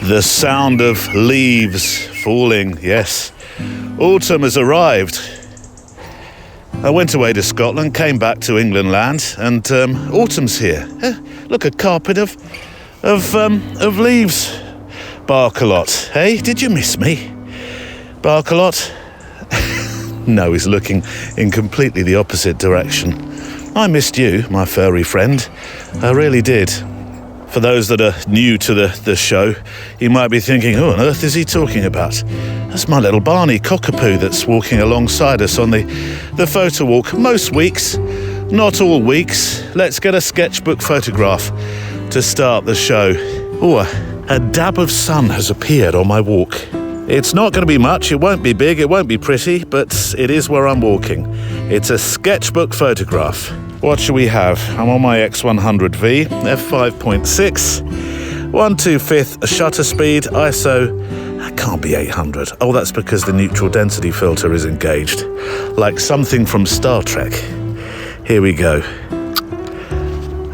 The sound of leaves falling, yes. Autumn has arrived. I went away to Scotland, came back to England land, and autumn's here. Look, a carpet of leaves. Bark a lot. Hey, did you miss me? Bark a lot? No, he's looking in completely the opposite direction. I missed you, my furry friend. I really did. For those that are new to the show, you might be thinking, who on earth is he talking about? That's my little Barney cockapoo that's walking alongside us on the photo walk. Most weeks, not all weeks. Let's get a sketchbook photograph to start the show. Oh, a dab of sun has appeared on my walk. It's not going to be much, it won't be big, it won't be pretty, but it is where I'm walking. It's a sketchbook photograph. What shall we have? I'm on my X100V, f5.6, 1/2/5 shutter speed, ISO, that can't be 800. Oh, that's because the neutral density filter is engaged, like something from Star Trek. Here we go.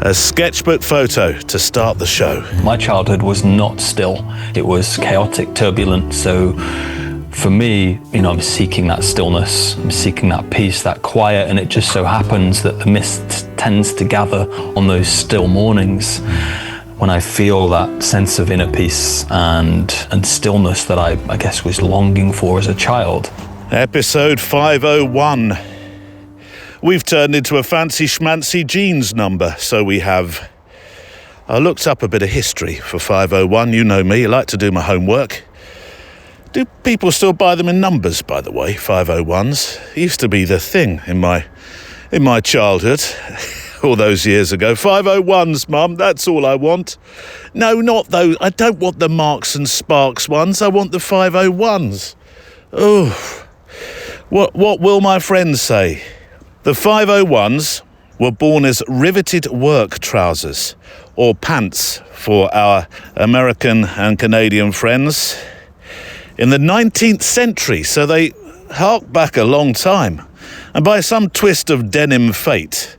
A sketchbook photo to start the show. My childhood was not still. It was chaotic, turbulent, so for me, I'm seeking that stillness, I'm seeking that peace, that quiet, and it just so happens that the mist tends to gather on those still mornings when I feel that sense of inner peace and stillness that I guess was longing for as a child. Episode 501. We've turned into a fancy schmancy jeans number, so we have. I looked up a bit of history for 501, you know me, I like to do my homework. Do people still buy them in numbers, by the way, 501s? It used to be the thing in my childhood, all those years ago. 501s, Mum, that's all I want. No, not those. I don't want the Marks and Sparks ones. I want the 501s. Oh, what will my friends say? The 501s were born as riveted work trousers, or pants for our American and Canadian friends, in the 19th century, so they hark back a long time. And by some twist of denim fate,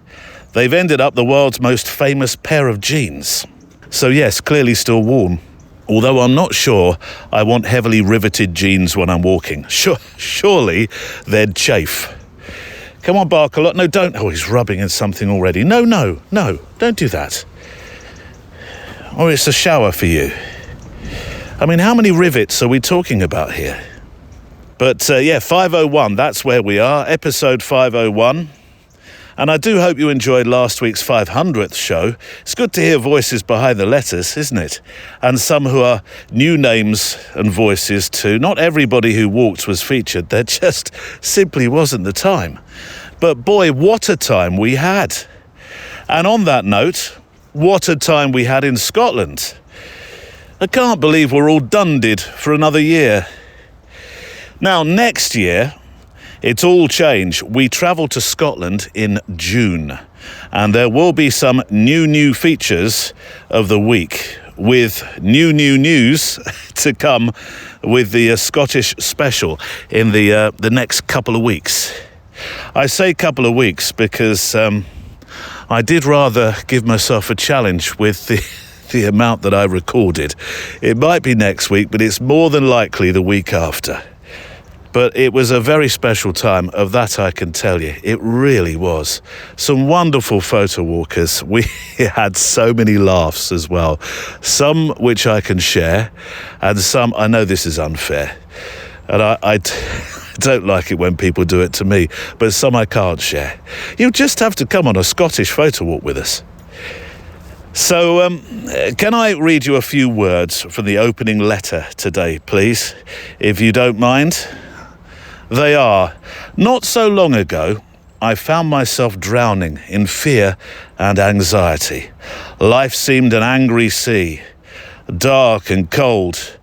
they've ended up the world's most famous pair of jeans. So yes, clearly still worn. Although I'm not sure I want heavily riveted jeans when I'm walking. Surely they'd chafe. Come on, bark a lot. No, don't. Oh, he's rubbing in something already. No, don't do that. Oh, it's a shower for you. I mean, how many rivets are we talking about here? But 501, that's where we are, episode 501. And I do hope you enjoyed last week's 500th show. It's good to hear voices behind the letters, isn't it? And some who are new names and voices too. Not everybody who walked was featured. There just simply wasn't the time. But boy, what a time we had. And on that note, what a time we had in Scotland. I can't believe we're all dunded for another year. Now, next year, it's all changed. We travel to Scotland in June, and there will be some new features of the week, with new news to come with the Scottish special in the next couple of weeks. I say couple of weeks because I did rather give myself a challenge with the amount that I recorded. It might be next week, but it's more than likely the week after. But it was a very special time, of that I can tell you. It really was. Some wonderful photo walkers. We had so many laughs as well. Some which I can share, and some, I know this is unfair, and I don't like it when people do it to me, but some I can't share. You just have to come on a Scottish photo walk with us. So, can I read you a few words from the opening letter today, please, if you don't mind? They are, not so long ago, I found myself drowning in fear and anxiety. Life seemed an angry sea, dark and cold,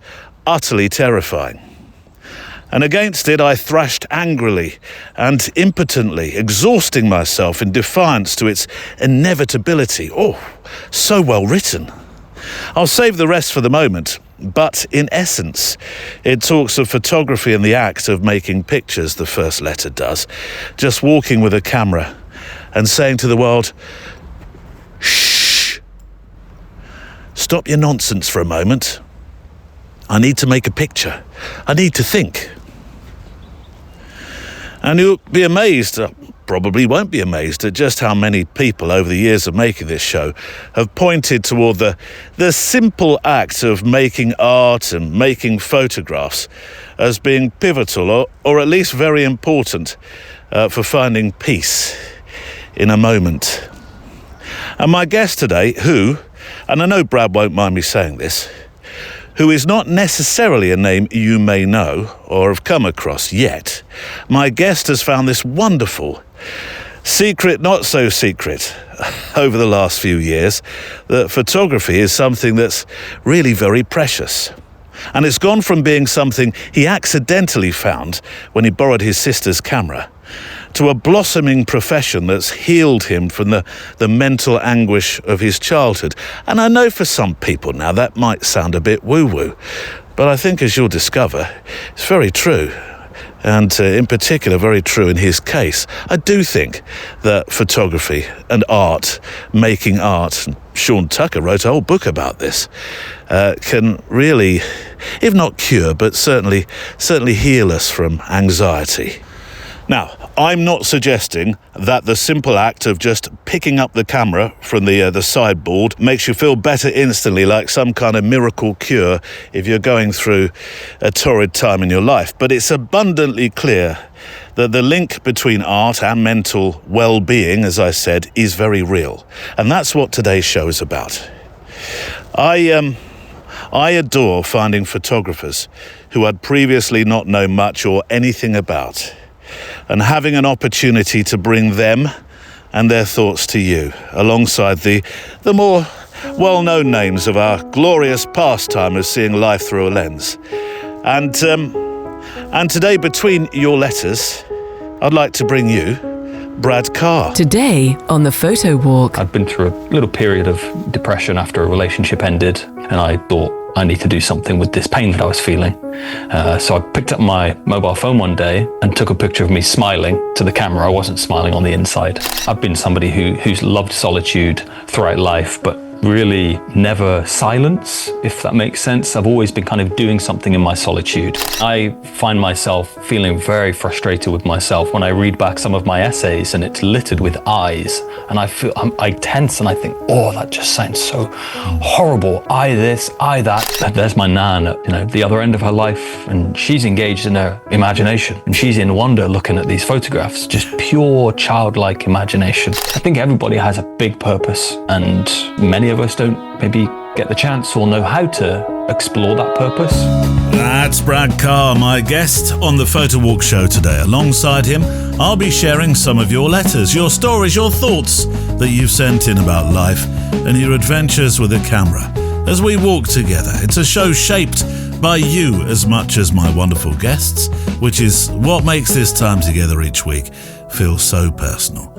utterly terrifying. And against it I thrashed angrily and impotently, exhausting myself in defiance to its inevitability. Oh, so well written. I'll save the rest for the moment, but in essence, it talks of photography and the act of making pictures, the first letter does. Just walking with a camera and saying to the world, shh, stop your nonsense for a moment. I need to make a picture. I need to think. And you'll be amazed, probably won't be amazed, at just how many people over the years of making this show have pointed toward the simple act of making art and making photographs as being pivotal or at least very important for finding peace in a moment. And my guest today, who, and I know Brad won't mind me saying this, who is not necessarily a name you may know or have come across yet, my guest has found this wonderful, secret, not so secret, over the last few years, that photography is something that's really very precious. And it's gone from being something he accidentally found when he borrowed his sister's camera to a blossoming profession that's healed him from the mental anguish of his childhood. And I know for some people now that might sound a bit woo-woo, but I think, as you'll discover, it's very true. And in particular, very true in his case. I do think that photography and art, making art, and Sean Tucker wrote a whole book about this, can really, if not cure, but certainly heal us from anxiety. Now, I'm not suggesting that the simple act of just picking up the camera from the sideboard makes you feel better instantly, like some kind of miracle cure if you're going through a torrid time in your life. But it's abundantly clear that the link between art and mental well-being, as I said, is very real. And that's what today's show is about. I adore finding photographers who I'd previously not known much or anything about, and having an opportunity to bring them and their thoughts to you, alongside the more well-known names of our glorious pastime of seeing life through a lens. And today, between your letters, I'd like to bring you Brad Carr. Today on the Photo Walk. I'd been through a little period of depression after a relationship ended, and I thought, I need to do something with this pain that I was feeling. So I picked up my mobile phone one day and took a picture of me smiling to the camera. I wasn't smiling on the inside. I've been somebody who's loved solitude throughout life, but really never silence, if that makes sense. I've always been kind of doing something in my solitude. I find myself feeling very frustrated with myself when I read back some of my essays and it's littered with I's, and I tense and I think, oh, that just sounds so horrible. I this, I that. And there's my nan at the other end of her life, and she's engaged in her imagination, and she's in wonder looking at these photographs, just pure childlike imagination. I think everybody has a big purpose, and many of us don't maybe get the chance or know how to explore that purpose. That's Brad Carr, my guest on the Photo Walk show today. Alongside him, I'll be sharing some of your letters, your stories, your thoughts that you've sent in about life and your adventures with a camera as we walk together. It's a show shaped by you as much as my wonderful guests, which is what makes this time together each week feel so personal.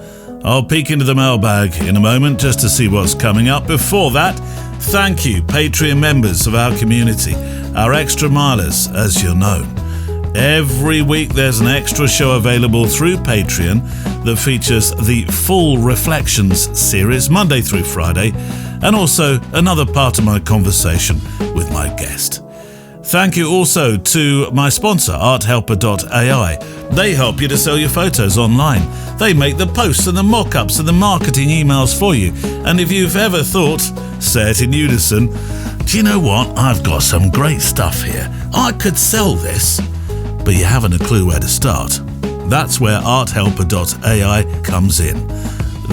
I'll peek into the mailbag in a moment just to see what's coming up. Before that, thank you, Patreon members of our community, our extra milers, as you're known. Every week there's an extra show available through Patreon that features the full Reflections series, Monday through Friday, and also another part of my conversation with my guest. Thank you also to my sponsor, arthelper.ai. They help you to sell your photos online. They make the posts and the mock-ups and the marketing emails for you. And if you've ever thought, say it in unison, do you know what? I've got some great stuff here. I could sell this, but you haven't a clue where to start. That's where arthelper.ai comes in.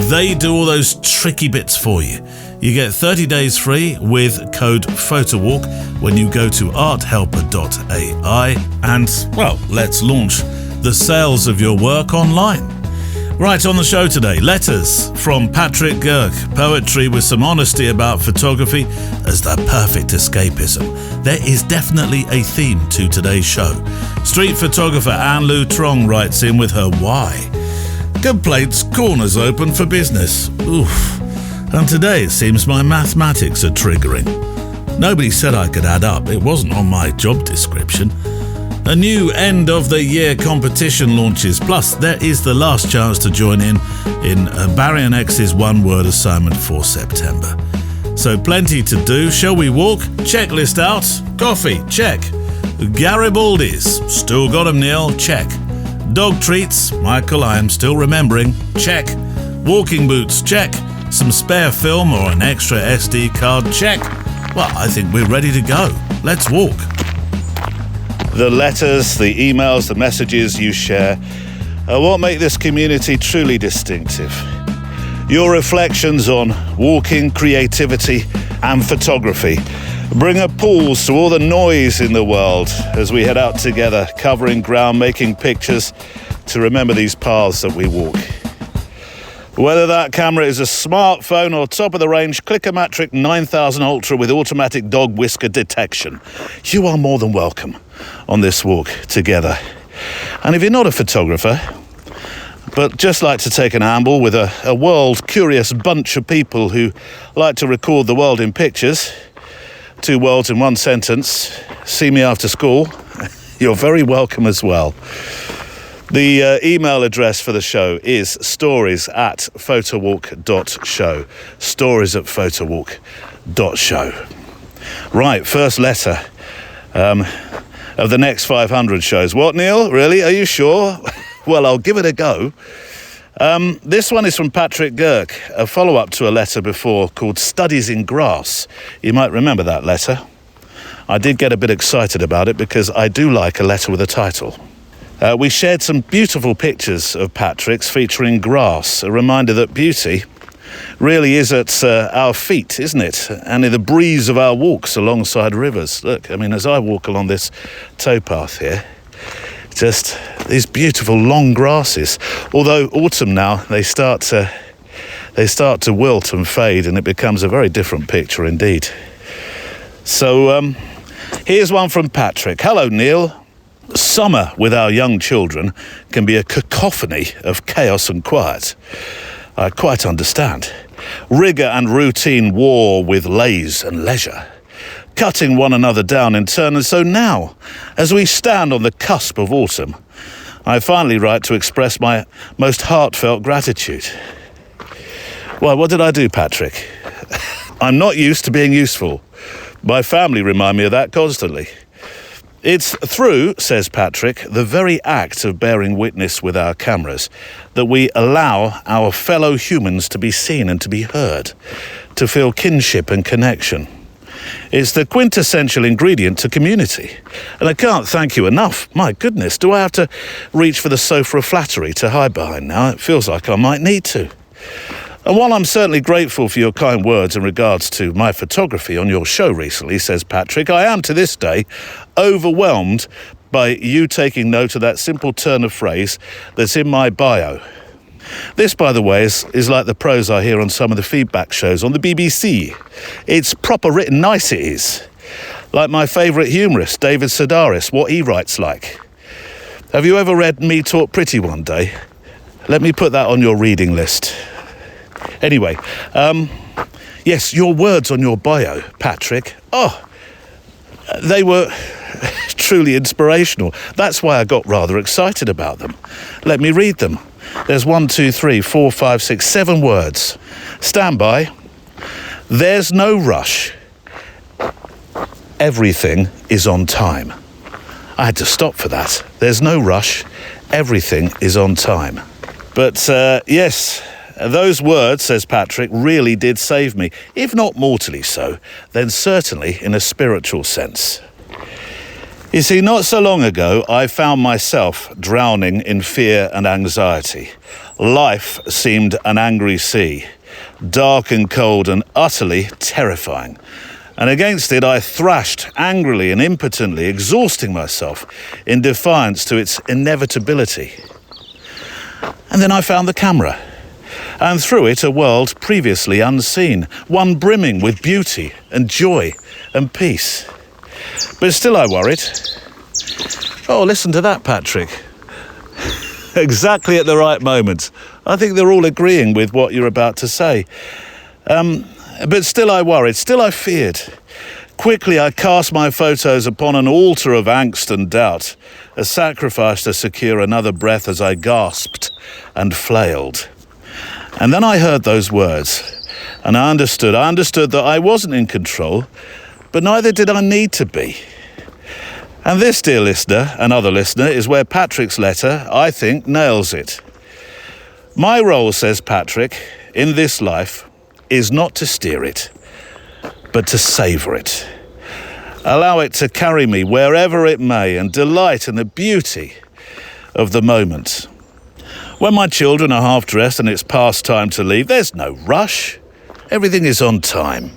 They do all those tricky bits for you. You get 30 days free with code PHOTOWALK when you go to arthelper.ai and, well, let's launch the sales of your work online. Right, on the show today, letters from Patrick Gerke, poetry with some honesty about photography as the perfect escapism. There is definitely a theme to today's show. Street photographer Ann Luu-Trong writes in with her why. Complaints corners open for business. Oof. And today it seems my mathematics are triggering. Nobody said I could add up. It wasn't on my job description. A new end-of-the-year competition launches, plus there is the last chance to join in Ibarionex's one-word assignment for September. So plenty to do. Shall we walk? Checklist out. Coffee, check. Garibaldi's, still got 'em, Neil, check. Dog treats, Michael, I am still remembering, check. Walking boots, check. Some spare film or an extra SD card, check. Well, I think we're ready to go. Let's walk. The letters, the emails, the messages you share are what make this community truly distinctive. Your reflections on walking, creativity and photography bring a pause to all the noise in the world as we head out together, covering ground, making pictures to remember these paths that we walk. Whether that camera is a smartphone or top-of-the-range Clickomatic 9000 Ultra with automatic dog whisker detection, you are more than welcome on this walk together. And if you're not a photographer, but just like to take an amble with a world-curious bunch of people who like to record the world in pictures, 2 worlds in 1 sentence, see me after school, you're very welcome as well. The email address for the show is stories@photowalk.show. Stories@photowalk.show. Right, first letter of the next 500 shows. What, Neil? Really? Are you sure? Well, I'll give it a go. This one is from Patrick Gerke, a follow-up to a letter before called Studies in Grass. You might remember that letter. I did get a bit excited about it because I do like a letter with a title. We shared some beautiful pictures of Patrick's featuring grass, a reminder that beauty really is at our feet, isn't it? And in the breeze of our walks alongside rivers. Look, I mean, as I walk along this towpath here, just these beautiful long grasses. Although autumn now, they start to wilt and fade, and it becomes a very different picture indeed. So here's one from Patrick. Hello, Neil. Summer with our young children can be a cacophony of chaos and quiet. I quite understand. Rigour and routine war with lays and leisure, cutting one another down in turn. And so now, as we stand on the cusp of autumn, I finally write to express my most heartfelt gratitude. Well, what did I do, Patrick? I'm not used to being useful. My family remind me of that constantly. It's through, says Patrick, the very act of bearing witness with our cameras that we allow our fellow humans to be seen and to be heard, to feel kinship and connection. It's the quintessential ingredient to community. And I can't thank you enough. My goodness, do I have to reach for the sofa of flattery to hide behind now? It feels like I might need to. And while I'm certainly grateful for your kind words in regards to my photography on your show recently, says Patrick, I am to this day overwhelmed by you taking note of that simple turn of phrase that's in my bio. This, by the way, is like the prose I hear on some of the feedback shows on the BBC. It's proper written nice, it is. Like my favourite humorist, David Sedaris, what he writes like. Have you ever read Me Talk Pretty one day? Let me put that on your reading list. Anyway, yes, your words on your bio, Patrick, they were truly inspirational. That's why I got rather excited about them. Let me read them. There's 1, 2, 3, 4, 5, 6, 7 words. Stand by. There's no rush. Everything is on time. I had to stop for that. There's no rush. Everything is on time. But yes, those words, says Patrick, really did save me. If not mortally so, then certainly in a spiritual sense. You see, not so long ago, I found myself drowning in fear and anxiety. Life seemed an angry sea, dark and cold and utterly terrifying. And against it, I thrashed angrily and impotently, exhausting myself in defiance to its inevitability. And then I found the camera. And through it, a world previously unseen, one brimming with beauty and joy and peace. But still I worried. Oh, listen to that, Patrick. Exactly at the right moment. I think they're all agreeing with what you're about to say. But still I worried, still I feared. Quickly I cast my photos upon an altar of angst and doubt, a sacrifice to secure another breath as I gasped and flailed. And then I heard those words, And I understood that I wasn't in control, but neither did I need to be. And this, dear listener, and other listener, is where Patrick's letter, I think, nails it. My role, says Patrick, in this life is not to steer it, but to savour it. Allow it to carry me wherever it may and delight in the beauty of the moment. When my children are half dressed and it's past time to leave, there's no rush. Everything is on time.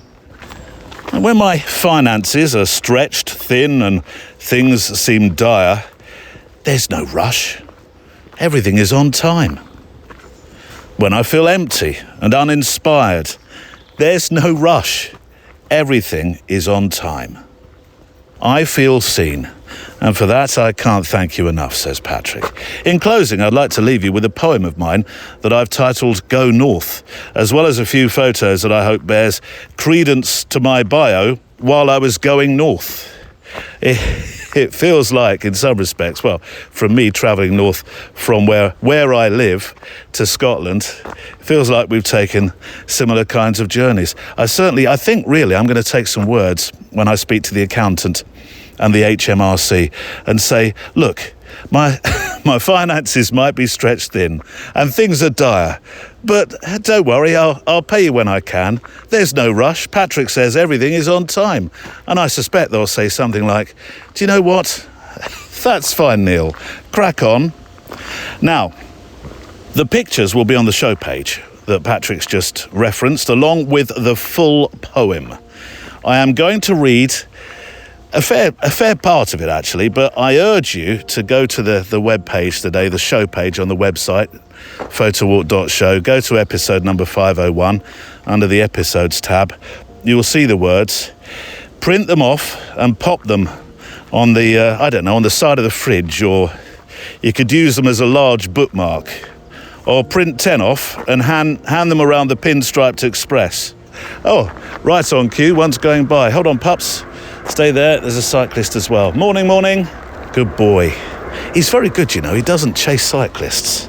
And when my finances are stretched thin and things seem dire, there's no rush. Everything is on time. When I feel empty and uninspired, there's no rush. Everything is on time. I feel seen, and for that I can't thank you enough, says Patrick. In closing, I'd like to leave you with a poem of mine that I've titled Go North, as well as a few photos that I hope bears credence to my bio while I was going north. It feels like, in some respects, well, from me travelling north from where I live to Scotland, it feels like we've taken similar kinds of journeys. I think really I'm going to take some words when I speak to the accountant and the HMRC and say, look, my finances might be stretched thin and things are dire, but don't worry, I'll pay you when I can. There's no rush. Patrick says everything is on time. And I suspect they'll say something like, do you know what? That's fine, Neil. Crack on. Now, the pictures will be on the show page that Patrick's just referenced, along with the full poem. I am going to read a fair part of it, actually, but I urge you to go to the web page today, the show page on the website, photowalk.show. Go to episode number 501 under the episodes tab. You will see the words. Print them off and pop them on the, on the side of the fridge, or you could use them as a large bookmark, or print 10 off and hand them around the Pinstriped Express. Oh, right on cue, one's going by. Hold on, pups. Stay there, there's a cyclist as well. Morning, morning. Good boy. He's very good, you know, he doesn't chase cyclists.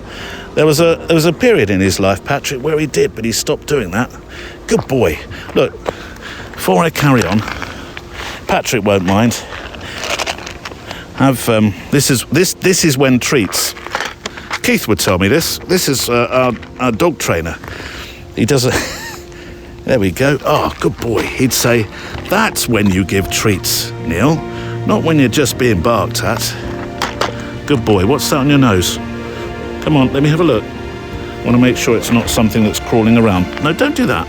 There was a period in his life, Patrick, where he did, but he stopped doing that. Good boy. Look, before I carry on, Patrick won't mind. This is when treats. Keith would tell me this. This is our dog trainer. He does a... There we go. Oh, good boy. He'd say, that's when you give treats, Neil, not when you're just being barked at. Good boy. What's that on your nose? Come on, let me have a look. I want to make sure it's not something that's crawling around. No, don't do that.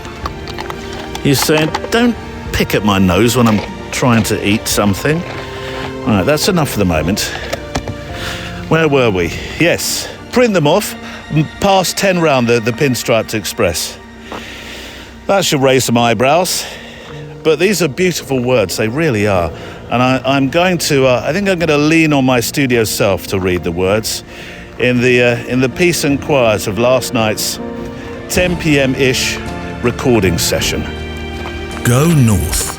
He's saying, don't pick at my nose when I'm trying to eat something. All right, that's enough for the moment. Where were we? Yes, print them off and pass 10 round the Pinstriped Express. That should raise some eyebrows, but these are beautiful words, they really are. And I'm going to, I think I'm going to lean on my studio self to read the words in the peace and quiet of last night's 10 p.m.-ish recording session. Go north.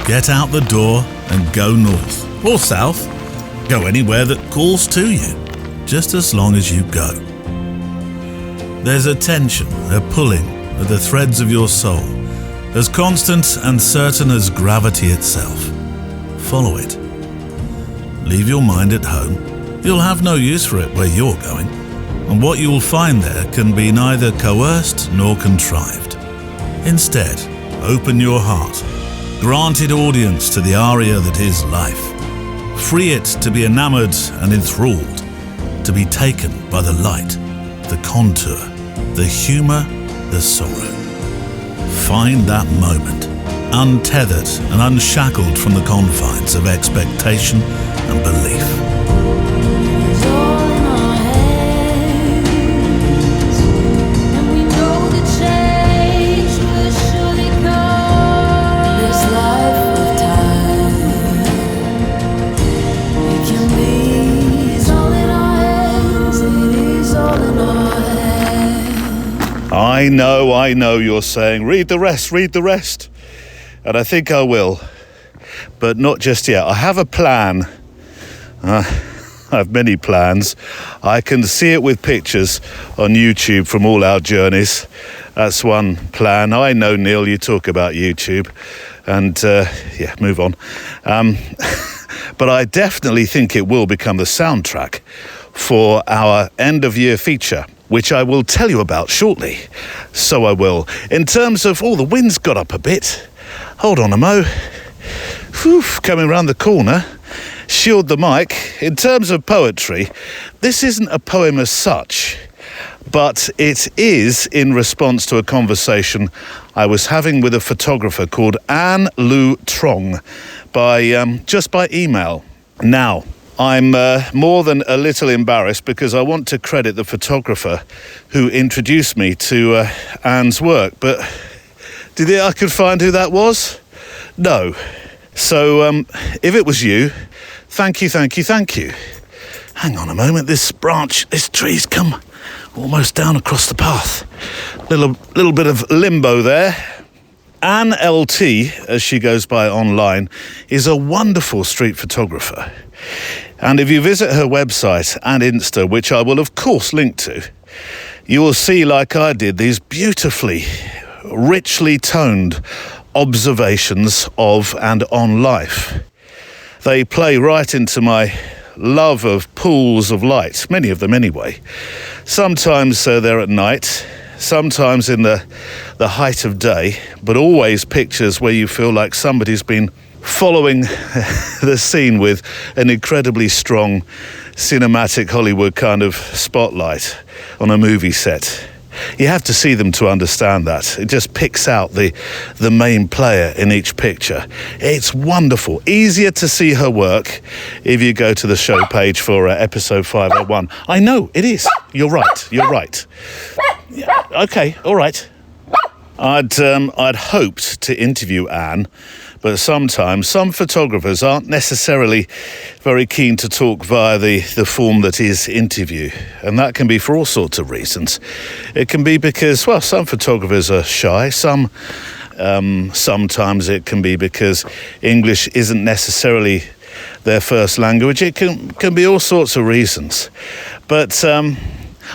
Get out the door and go north. Or south. Go anywhere that calls to you, just as long as you go. There's a tension, a pulling, at the threads of your soul, as constant and certain as gravity itself. Follow it. Leave your mind at home. You'll have no use for it where you're going, and what you will find there can be neither coerced nor contrived. Instead, open your heart. Grant it audience to the aria that is life. Free it to be enamoured and enthralled, to be taken by the light, the contour, the humour, the sorrow. Find that moment, untethered and unshackled from the confines of expectation and belief. I know you're saying, read the rest. And I think I will, but not just yet. I have a plan. I have many plans. I can see it with pictures on YouTube from all our journeys. That's one plan. I know, Neil, you talk about YouTube, and move on. But I definitely think it will become the soundtrack for our end-of-year feature, which I will tell you about shortly. So I will. In terms of, the wind's got up a bit. Hold on a mo. Whew, coming round the corner. Shield the mic. In terms of poetry, this isn't a poem as such, but it is in response to a conversation I was having with a photographer called Ann Luu-Trong just by email. Now, I'm more than a little embarrassed because I want to credit the photographer who introduced me to Ann's work, but do you think I could find who that was? No. So if it was you, thank you. Hang on a moment, this tree's come almost down across the path. Little bit of limbo there. Ann LT, as she goes by online, is a wonderful street photographer. And if you visit her website and Insta, which I will of course link to, you will see, like I did, these beautifully, richly toned observations of and on life. They play right into my love of pools of light, many of them anyway. Sometimes they're at night, sometimes in the height of day, but always pictures where you feel like somebody's been following the scene with an incredibly strong cinematic Hollywood kind of spotlight on a movie set. You have to see them to understand that. It just picks out the main player in each picture. It's wonderful. Easier to see her work if you go to the show page for episode 501. I know, it is. You're right. Yeah, okay, all right. I'd hoped to interview Anne, but sometimes some photographers aren't necessarily very keen to talk via the form that is interview, and that can be for all sorts of reasons. It can be because, some photographers are shy, sometimes it can be because English isn't necessarily their first language. It can be all sorts of reasons, but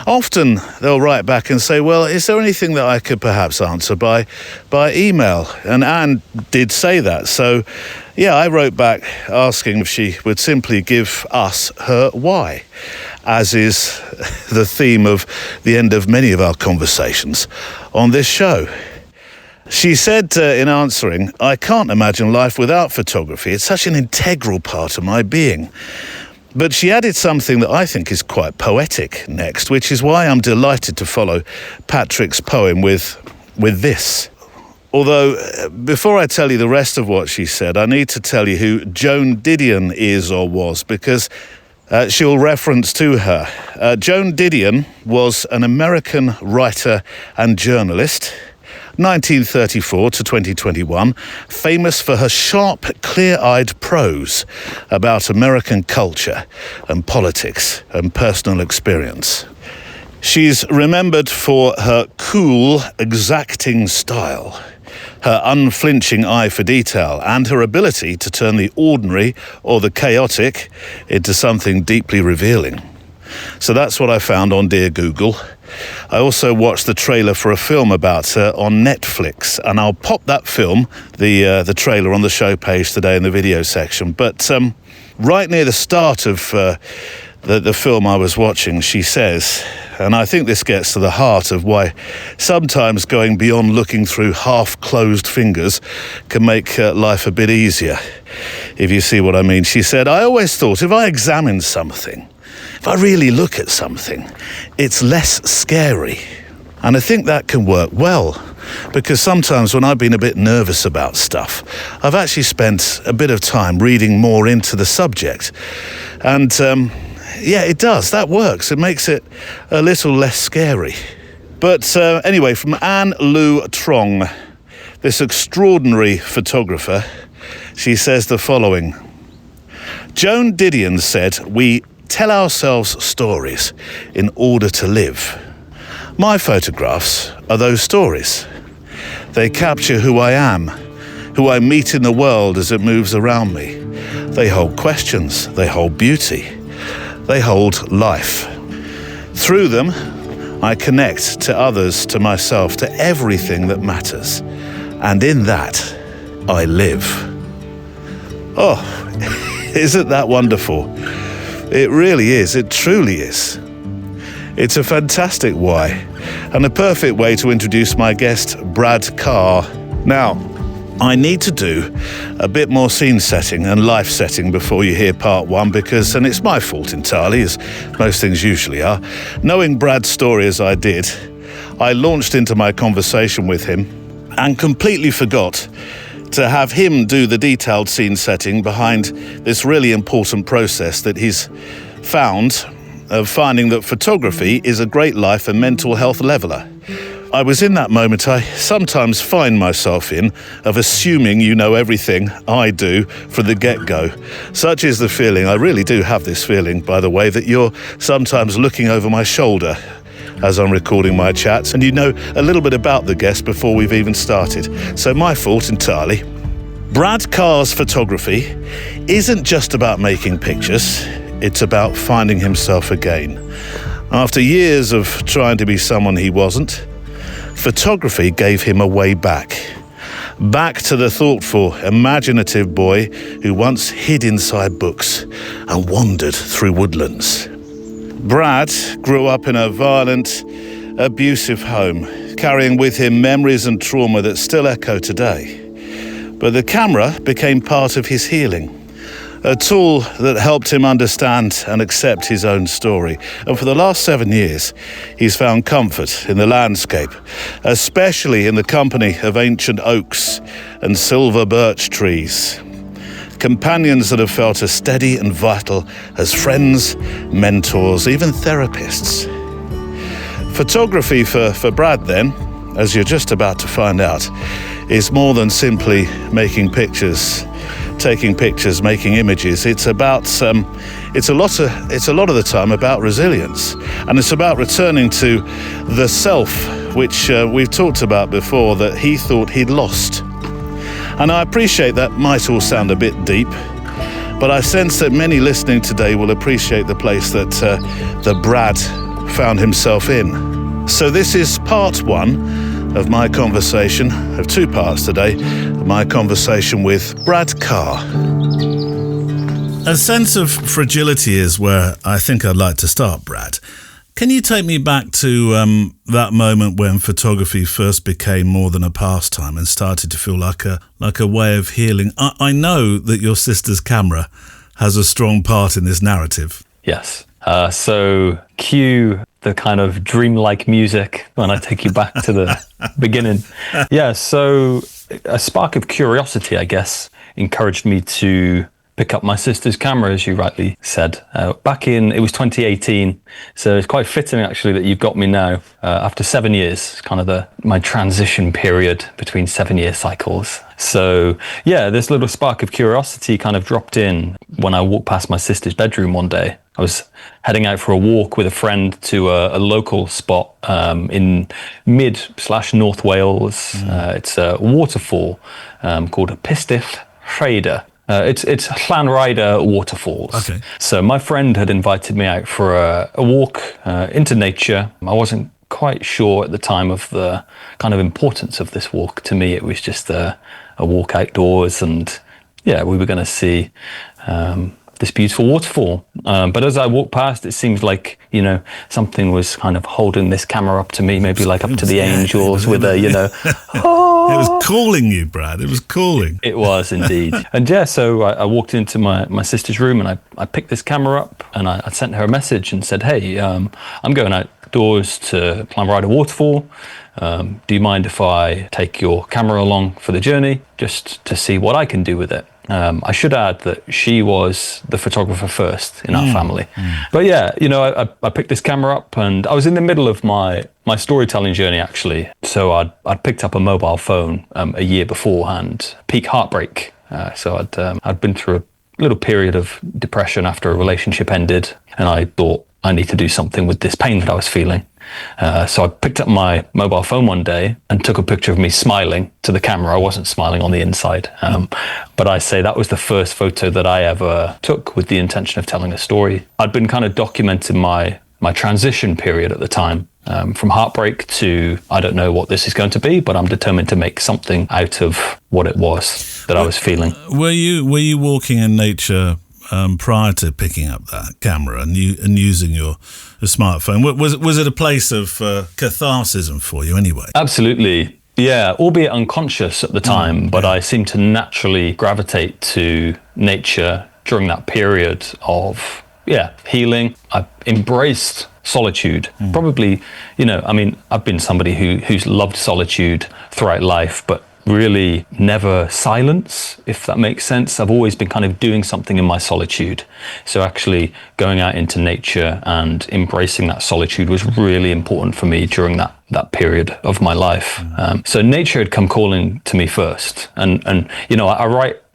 often they'll write back and say, well, is there anything that I could perhaps answer by email? And Anne did say that. So, I wrote back asking if she would simply give us her why, as is the theme of the end of many of our conversations on this show. She said in answering, I can't imagine life without photography. It's such an integral part of my being. But she added something that I think is quite poetic next, which is why I'm delighted to follow Patrick's poem with this. Although, before I tell you the rest of what she said, I need to tell you who Joan Didion is or was, because she'll reference to her. Joan Didion was an American writer and journalist, 1934 to 2021, famous for her sharp, clear-eyed prose about American culture and politics and personal experience. She's remembered for her cool, exacting style, her unflinching eye for detail, and her ability to turn the ordinary or the chaotic into something deeply revealing. So that's what I found on Dear Google. I also watched the trailer for a film about her on Netflix, and I'll pop that film, the trailer, on the show page today in the video section. But right near the start of the film I was watching, she says, and I think this gets to the heart of why sometimes going beyond looking through half-closed fingers can make life a bit easier, if you see what I mean. She said, I always thought if I examined something, if I really look at something, it's less scary. And I think that can work well, because sometimes when I've been a bit nervous about stuff, I've actually spent a bit of time reading more into the subject. And it does. That works. It makes it a little less scary. But anyway, from Ann Luu-Trong, this extraordinary photographer, she says the following. Joan Didion said, we tell ourselves stories in order to live. My photographs are those stories. They capture who I am, who I meet in the world as it moves around me. They hold questions, they hold beauty, they hold life. Through them, I connect to others, to myself, to everything that matters. And in that, I live. Oh, isn't that wonderful? It really is. It truly is. It's a fantastic why, and a perfect way to introduce my guest, Brad Carr. Now, I need to do a bit more scene setting and life setting before you hear part one, because, and it's my fault entirely, as most things usually are, knowing Brad's story as I did, I launched into my conversation with him and completely forgot to have him do the detailed scene setting behind this really important process that he's found of finding that photography is a great life and mental health leveller. I was in that moment I sometimes find myself in, of assuming you know everything I do from the get-go. Such is the feeling, I really do have this feeling, by the way, that you're sometimes looking over my shoulder as I'm recording my chats, and you know a little bit about the guest before we've even started. So my fault entirely. Brad Carr's photography isn't just about making pictures, it's about finding himself again. After years of trying to be someone he wasn't, photography gave him a way back. Back to the thoughtful, imaginative boy who once hid inside books and wandered through woodlands. Brad grew up in a violent, abusive home, carrying with him memories and trauma that still echo today. But the camera became part of his healing, a tool that helped him understand and accept his own story. And for the last 7 years, he's found comfort in the landscape, especially in the company of ancient oaks and silver birch trees. Companions that have felt as steady and vital as friends, mentors, even therapists. Photography for Brad, then, as you're just about to find out, is more than simply making pictures, taking pictures, making images. It's about it's a lot of the time about resilience, and it's about returning to the self, which we've talked about before, that he thought he'd lost. And I appreciate that might all sound a bit deep, but I sense that many listening today will appreciate the place that Brad found himself in. So this is part one of my conversation, of 2 parts today, of my conversation with Brad Carr. A sense of fragility is where I think I'd like to start, Brad. Can you take me back to that moment when photography first became more than a pastime and started to feel like a way of healing? I know that your sister's camera has a strong part in this narrative. Yes. So cue the kind of dreamlike music when I take you back to the beginning. Yeah, so a spark of curiosity, I guess, encouraged me to pick up my sister's camera, as you rightly said. It was 2018, so it's quite fitting actually that you've got me now. After 7 years, kind of my transition period between 7-year cycles. So yeah, this little spark of curiosity kind of dropped in when I walked past my sister's bedroom one day. I was heading out for a walk with a friend to a local spot in mid/North Wales. It's a waterfall called Pistyll Rhaeadr. It's Llanrhaeadr waterfalls. Okay. So my friend had invited me out for a walk into nature. I wasn't quite sure at the time of the kind of importance of this walk. To me, it was just a walk outdoors, and yeah, we were going to see this beautiful waterfall. But as I walked past, it seemed like, something was kind of holding this camera up to me, maybe like up to the angels with a, It was calling you, Brad. It was calling. It was indeed. And yeah, so I walked into my sister's room and I picked this camera up and I sent her a message and said, hey, I'm going outdoors to Llanrhaeadr waterfall. Do you mind if I take your camera along for the journey just to see what I can do with it? I should add that she was the photographer first in our family. But yeah, I picked this camera up and I was in the middle of my storytelling journey, actually. So I'd picked up a mobile phone a year beforehand, peak heartbreak. So I'd been through a little period of depression after a relationship ended, and I thought I need to do something with this pain that I was feeling. So I picked up my mobile phone one day and took a picture of me smiling to the camera. I wasn't smiling on the inside. But I say that was the first photo that I ever took with the intention of telling a story. I'd been kind of documenting my transition period at the time. From heartbreak to, I don't know what this is going to be, but I'm determined to make something out of what it was that I was feeling. Were you walking in nature prior to picking up that camera and using your smartphone? Was it a place of catharsis for you anyway? Absolutely. Yeah, albeit unconscious at the time, but I seemed to naturally gravitate to nature during that period of healing. I embraced solitude. Probably, I've been somebody who's loved solitude throughout life, but really never silence, if that makes sense. I've always been kind of doing something in my solitude. So actually going out into nature and embracing that solitude was really important for me during that period of my life. So nature had come calling to me first. And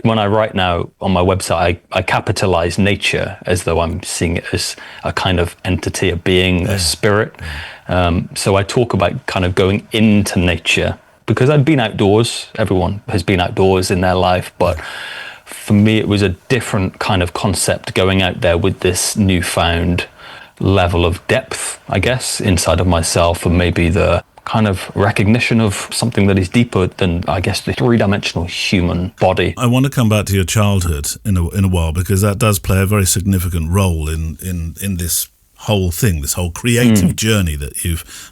when I write now on my website, I capitalize nature as though I'm seeing it as a kind of entity, a being, a spirit. So I talk about kind of going into nature, because I'd been outdoors. Everyone has been outdoors in their life, but for me, it was a different kind of concept, going out there with this newfound level of depth, I guess, inside of myself, and maybe the kind of recognition of something that is deeper than, I guess, the three-dimensional human body. I want to come back to your childhood in a while, because that does play a very significant role in this whole thing, this whole creative journey that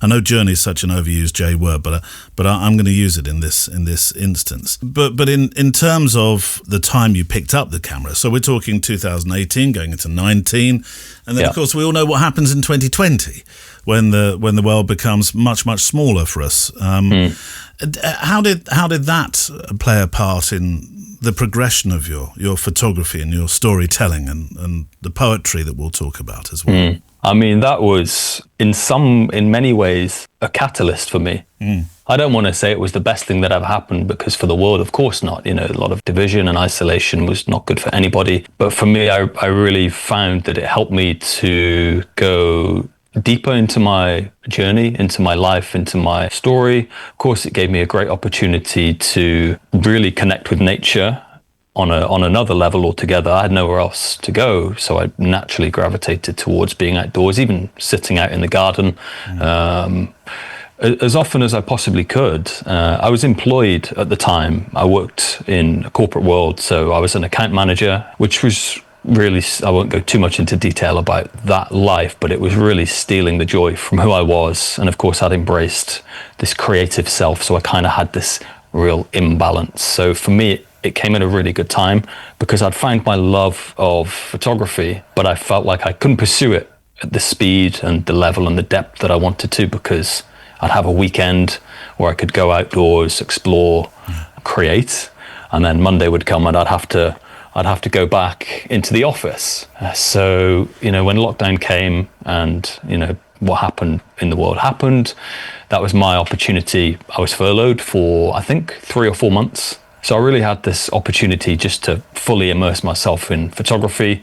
I know journey is such an overused J word, but I'm going to use it in this instance. But in terms of the time you picked up the camera, so we're talking 2018 going into 19, and then of course we all know what happens in 2020 when the world becomes much smaller for us. How did that play a part in the progression of your photography and your storytelling and the poetry that we'll talk about as well? I mean, that was in many ways a catalyst for me. I don't want to say it was the best thing that ever happened, because for the world, of course not. A lot of division and isolation was not good for anybody. But for me, I really found that it helped me to go deeper into my journey, into my life, into my story. Of course, it gave me a great opportunity to really connect with nature on another level altogether. I had nowhere else to go, so I naturally gravitated towards being outdoors, even sitting out in the garden as often as I possibly could. I was employed at the time. I worked in a corporate world, so I was an account manager, which was really, I won't go too much into detail about that life, but it was really stealing the joy from who I was. And of course, I'd embraced this creative self, so I kind of had this real imbalance. So for me, it came at a really good time, because I'd found my love of photography, but I felt like I couldn't pursue it at the speed and the level and the depth that I wanted to, because I'd have a weekend where I could go outdoors, explore, create, and then Monday would come and I'd have to go back into the office. So, when lockdown came and, what happened in the world happened, that was my opportunity. I was furloughed for, I think, 3 or 4 months. So I really had this opportunity just to fully immerse myself in photography,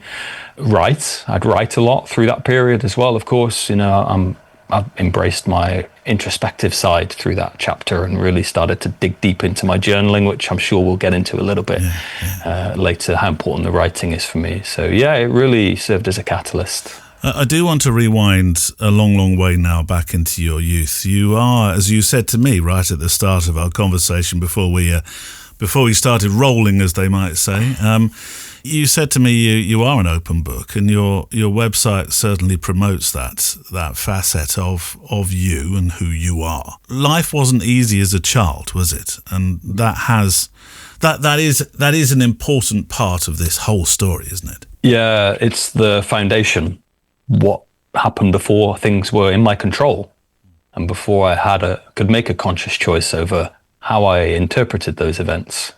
I'd write a lot through that period as well, of course. I've embraced my introspective side through that chapter and really started to dig deep into my journaling, which I'm sure we'll get into a little bit later, how important the writing is for me. So it really served as a catalyst. I do want to rewind a long way now back into your youth. You are, as you said to me right at the start of our conversation before we started rolling, as they might say, you said to me you are an open book, and your website certainly promotes that facet of you and who you are. Life wasn't easy as a child, was it? And that is an important part of this whole story, isn't it? Yeah, it's the foundation. What happened before things were in my control, and before I could make a conscious choice over how I interpreted those events.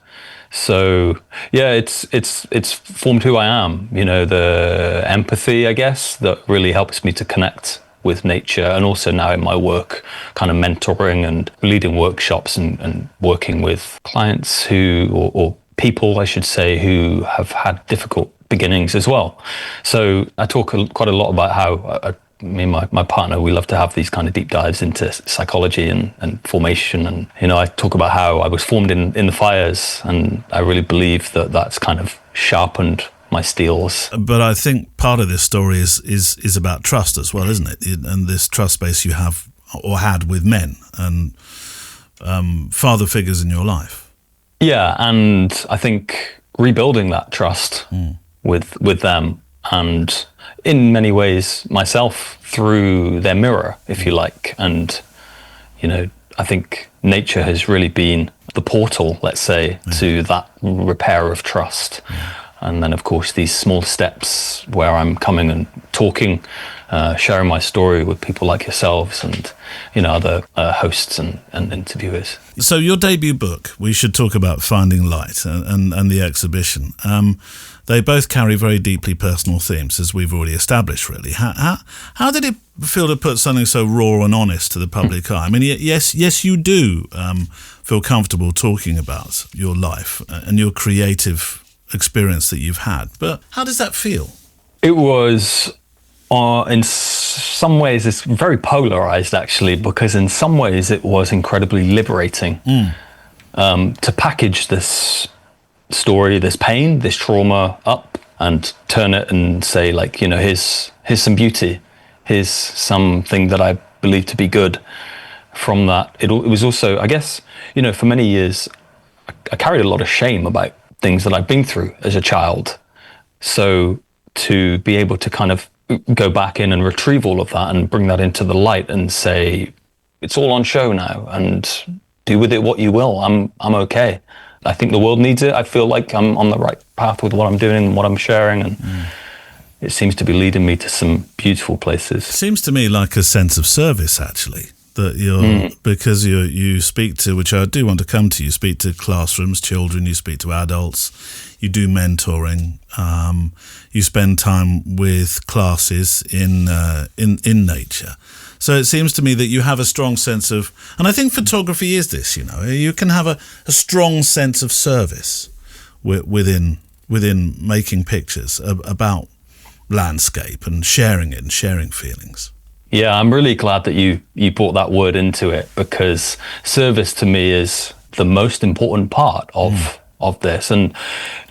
So it's formed who I am. The empathy, I guess, that really helps me to connect with nature, and also now in my work, kind of mentoring and leading workshops and working with clients or people, I should say, who have had difficult beginnings as well. So I talk quite a lot about how me and my partner, we love to have these kind of deep dives into psychology and formation. And, I talk about how I was formed in the fires, and I really believe that that's kind of sharpened my steals. But I think part of this story is about trust as well, isn't it? And this trust base you have or had with men and father figures in your life. Yeah, and I think rebuilding that trust with them, and in many ways myself through their mirror, if you like. And, you know, I think nature has really been the portal, let's say, to that repair of trust. And then, of course, these small steps where I'm coming and talking, sharing my story with people like yourselves and, you know, other hosts and interviewers. So your debut book, we should talk about Finding Light and the exhibition. They both carry very deeply personal themes, as we've already established, really. How did it feel to put something so raw and honest to the public eye? I mean, yes, you do feel comfortable talking about your life and your creative experience that you've had, but how does that feel? It was, in some ways, it's very polarized, actually, because in some ways it was incredibly liberating to package this story, this pain, this trauma up and turn it and say, like, you know, here's some beauty, here's something that I believe to be good from that. It was also, I guess, you know, for many years I carried a lot of shame about things that I've been through as a child. So to be able to kind of go back in and retrieve all of that and bring that into the light and say, it's all on show now and do with it what you will. I'm okay. I think the world needs it. I feel like I'm on the right path with what I'm doing and what I'm sharing, and it seems to be leading me to some beautiful places. Seems to me like a sense of service, actually, that you're because you speak to, which I do want to come to. You speak to classrooms, children. You speak to adults. You do mentoring. You spend time with classes in nature. So it seems to me that you have a strong sense of, and I think photography is this, you know, you can have a strong sense of service within making pictures about landscape and sharing it and sharing feelings. Yeah, I'm really glad that you brought that word into it, because service to me is the most important part of this. And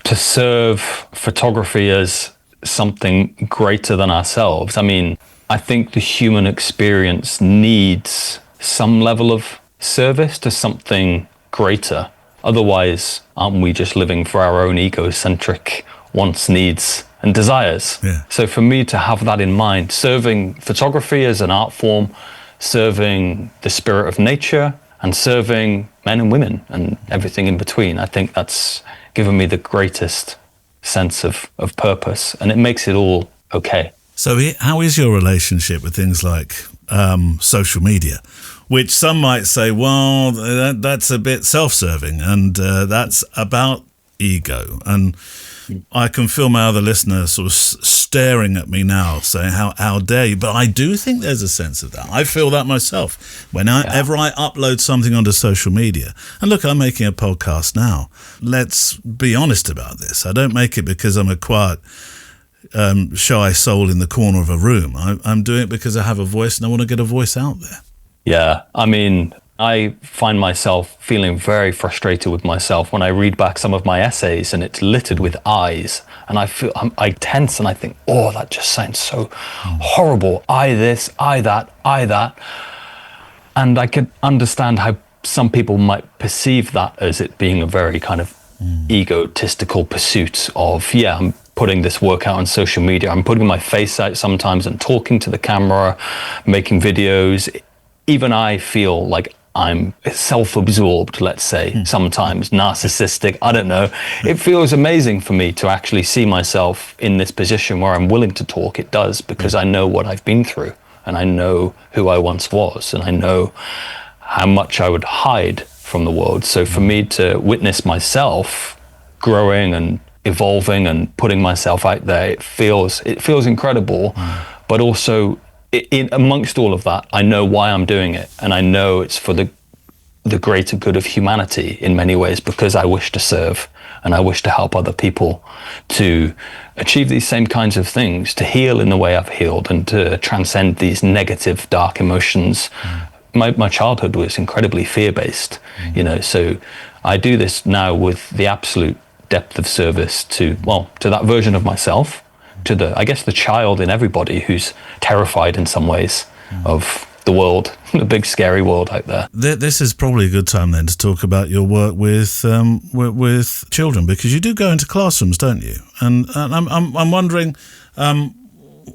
to serve photography as something greater than ourselves, I mean, I think the human experience needs some level of service to something greater. Otherwise, aren't we just living for our own egocentric wants, needs, and desires? Yeah. So for me to have that in mind, serving photography as an art form, serving the spirit of nature, and serving men and women and everything in between, I think that's given me the greatest sense of purpose, and it makes it all okay. So how is your relationship with things like social media, which some might say, well, that's a bit self-serving and that's about ego? And I can feel my other listener sort of staring at me now saying, how dare you? But I do think there's a sense of that. I feel that myself. Whenever I upload something onto social media, and look, I'm making a podcast now. Let's be honest about this. I don't make it because I'm a quiet, shy soul in the corner of a room. I'm doing it because I have a voice and I want to get a voice out there. Yeah, I mean, I find myself feeling very frustrated with myself when I read back some of my essays and it's littered with I's, and I tense and I think, oh, that just sounds so horrible. I this, I that. And I could understand how some people might perceive that as it being a very kind of egotistical pursuit of, I'm putting this work out on social media. I'm putting my face out sometimes and talking to the camera, making videos. Even I feel like I'm self-absorbed, let's say, sometimes narcissistic. I don't know. It feels amazing for me to actually see myself in this position where I'm willing to talk. It does, because I know what I've been through, and I know who I once was, and I know how much I would hide from the world. So for me to witness myself growing and evolving and putting myself out there, it feels incredible. But also, amongst all of that, I know why I'm doing it, and I know it's for the greater good of humanity in many ways, because I wish to serve and I wish to help other people to achieve these same kinds of things, to heal in the way I've healed, and to transcend these negative, dark emotions. My childhood was incredibly fear-based, so I do this now with the absolute depth of service to that version of myself, to the child in everybody who's terrified in some ways of the world, the big scary world out there. This is probably a good time then to talk about your work with children, because you do go into classrooms, don't you? And I'm wondering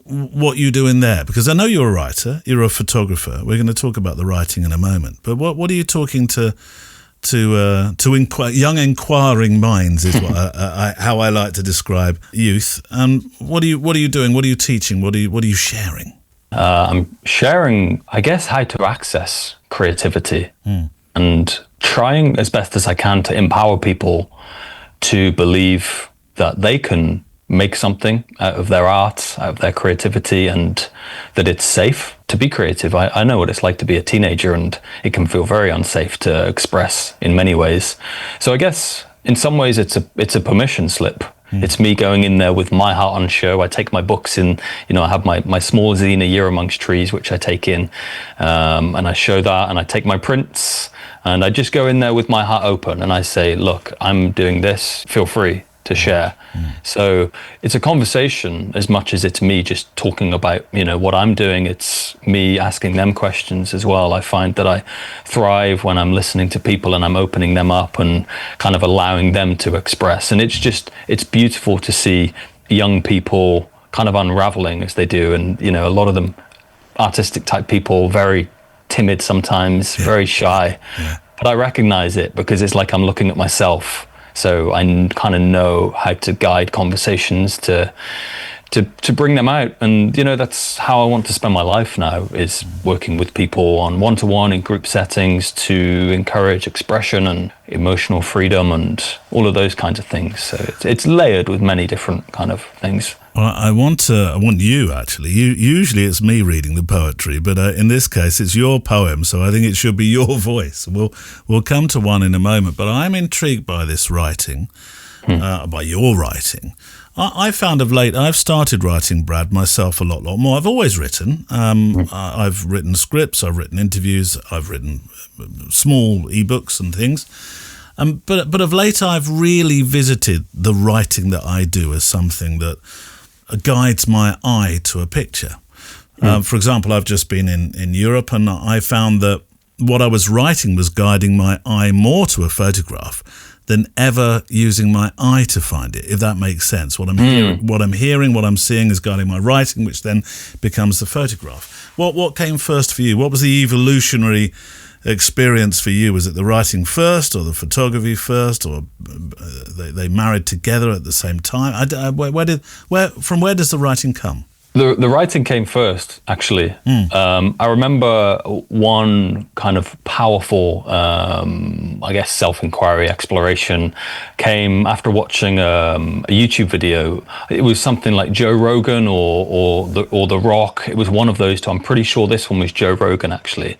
what you do in there, because I know you're a writer, you're a photographer. We're going to talk about the writing in a moment. But what are you talking to young inquiring minds is how I like to describe youth. What are you doing? What are you teaching? What are you sharing? I'm sharing, I guess, how to access creativity and trying as best as I can to empower people to believe that they can make something out of their art, out of their creativity, and that it's safe to be creative. I know what it's like to be a teenager, and it can feel very unsafe to express in many ways. So I guess in some ways it's a permission slip. It's me going in there with my heart on show. I take my books in, I have my small zine, A Year Amongst Trees, which I take in, and I show that, and I take my prints, and I just go in there with my heart open, and I say, look, I'm doing this, feel free to share. So it's a conversation as much as it's me just talking about, what I'm doing. It's me asking them questions as well. I find that I thrive when I'm listening to people and I'm opening them up and kind of allowing them to express. And it's beautiful to see young people kind of unraveling as they do. And, a lot of them artistic type people, very timid sometimes, very shy. Yeah. But I recognize it because it's like I'm looking at myself. So I kind of know how to guide conversations to bring them out. And, that's how I want to spend my life now, is working with people on one-to-one in group settings to encourage expression and emotional freedom and all of those kinds of things. So it's layered with many different kind of things. Well, I want you, actually. Usually it's me reading the poetry, but in this case it's your poem, so I think it should be your voice. We'll come to one in a moment, but I'm intrigued by this writing, by your writing. I found of late, I've started writing, Brad, myself a lot more. I've always written. I've written scripts, I've written interviews, I've written small ebooks and things. But of late, I've really visited the writing that I do as something that guides my eye to a picture. For example, I've just been in Europe, and I found that what I was writing was guiding my eye more to a photograph than ever using my eye to find it, if that makes sense. What I'm hearing, what I'm seeing is guiding my writing, which then becomes the photograph. What came first for you? What was the evolutionary experience for you? Was it the writing first, or the photography first, or they married together at the same time? From where does the writing come? The writing came first, actually. I remember one kind of powerful, self-inquiry exploration came after watching a YouTube video. It was something like Joe Rogan or The Rock. It was one of those two. I'm pretty sure this one was Joe Rogan, actually.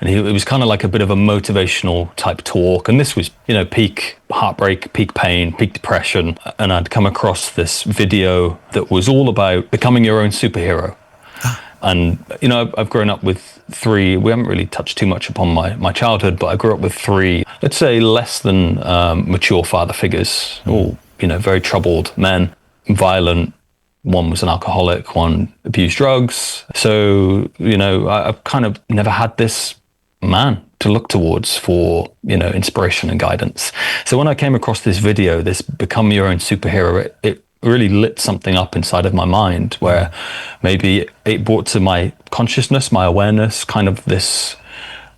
And it was kind of like a bit of a motivational type talk. And this was, peak heartbreak, peak pain, peak depression. And I'd come across this video that was all about becoming your own superhero. And, I've grown up with three, we haven't really touched too much upon my childhood, but I grew up with three, let's say, less than mature father figures, all, very troubled men, violent. One was an alcoholic, one abused drugs. So, I've kind of never had this man to look towards for, inspiration and guidance. So when I came across this video, this become your own superhero, it really lit something up inside of my mind, where maybe it brought to my consciousness, my awareness, kind of this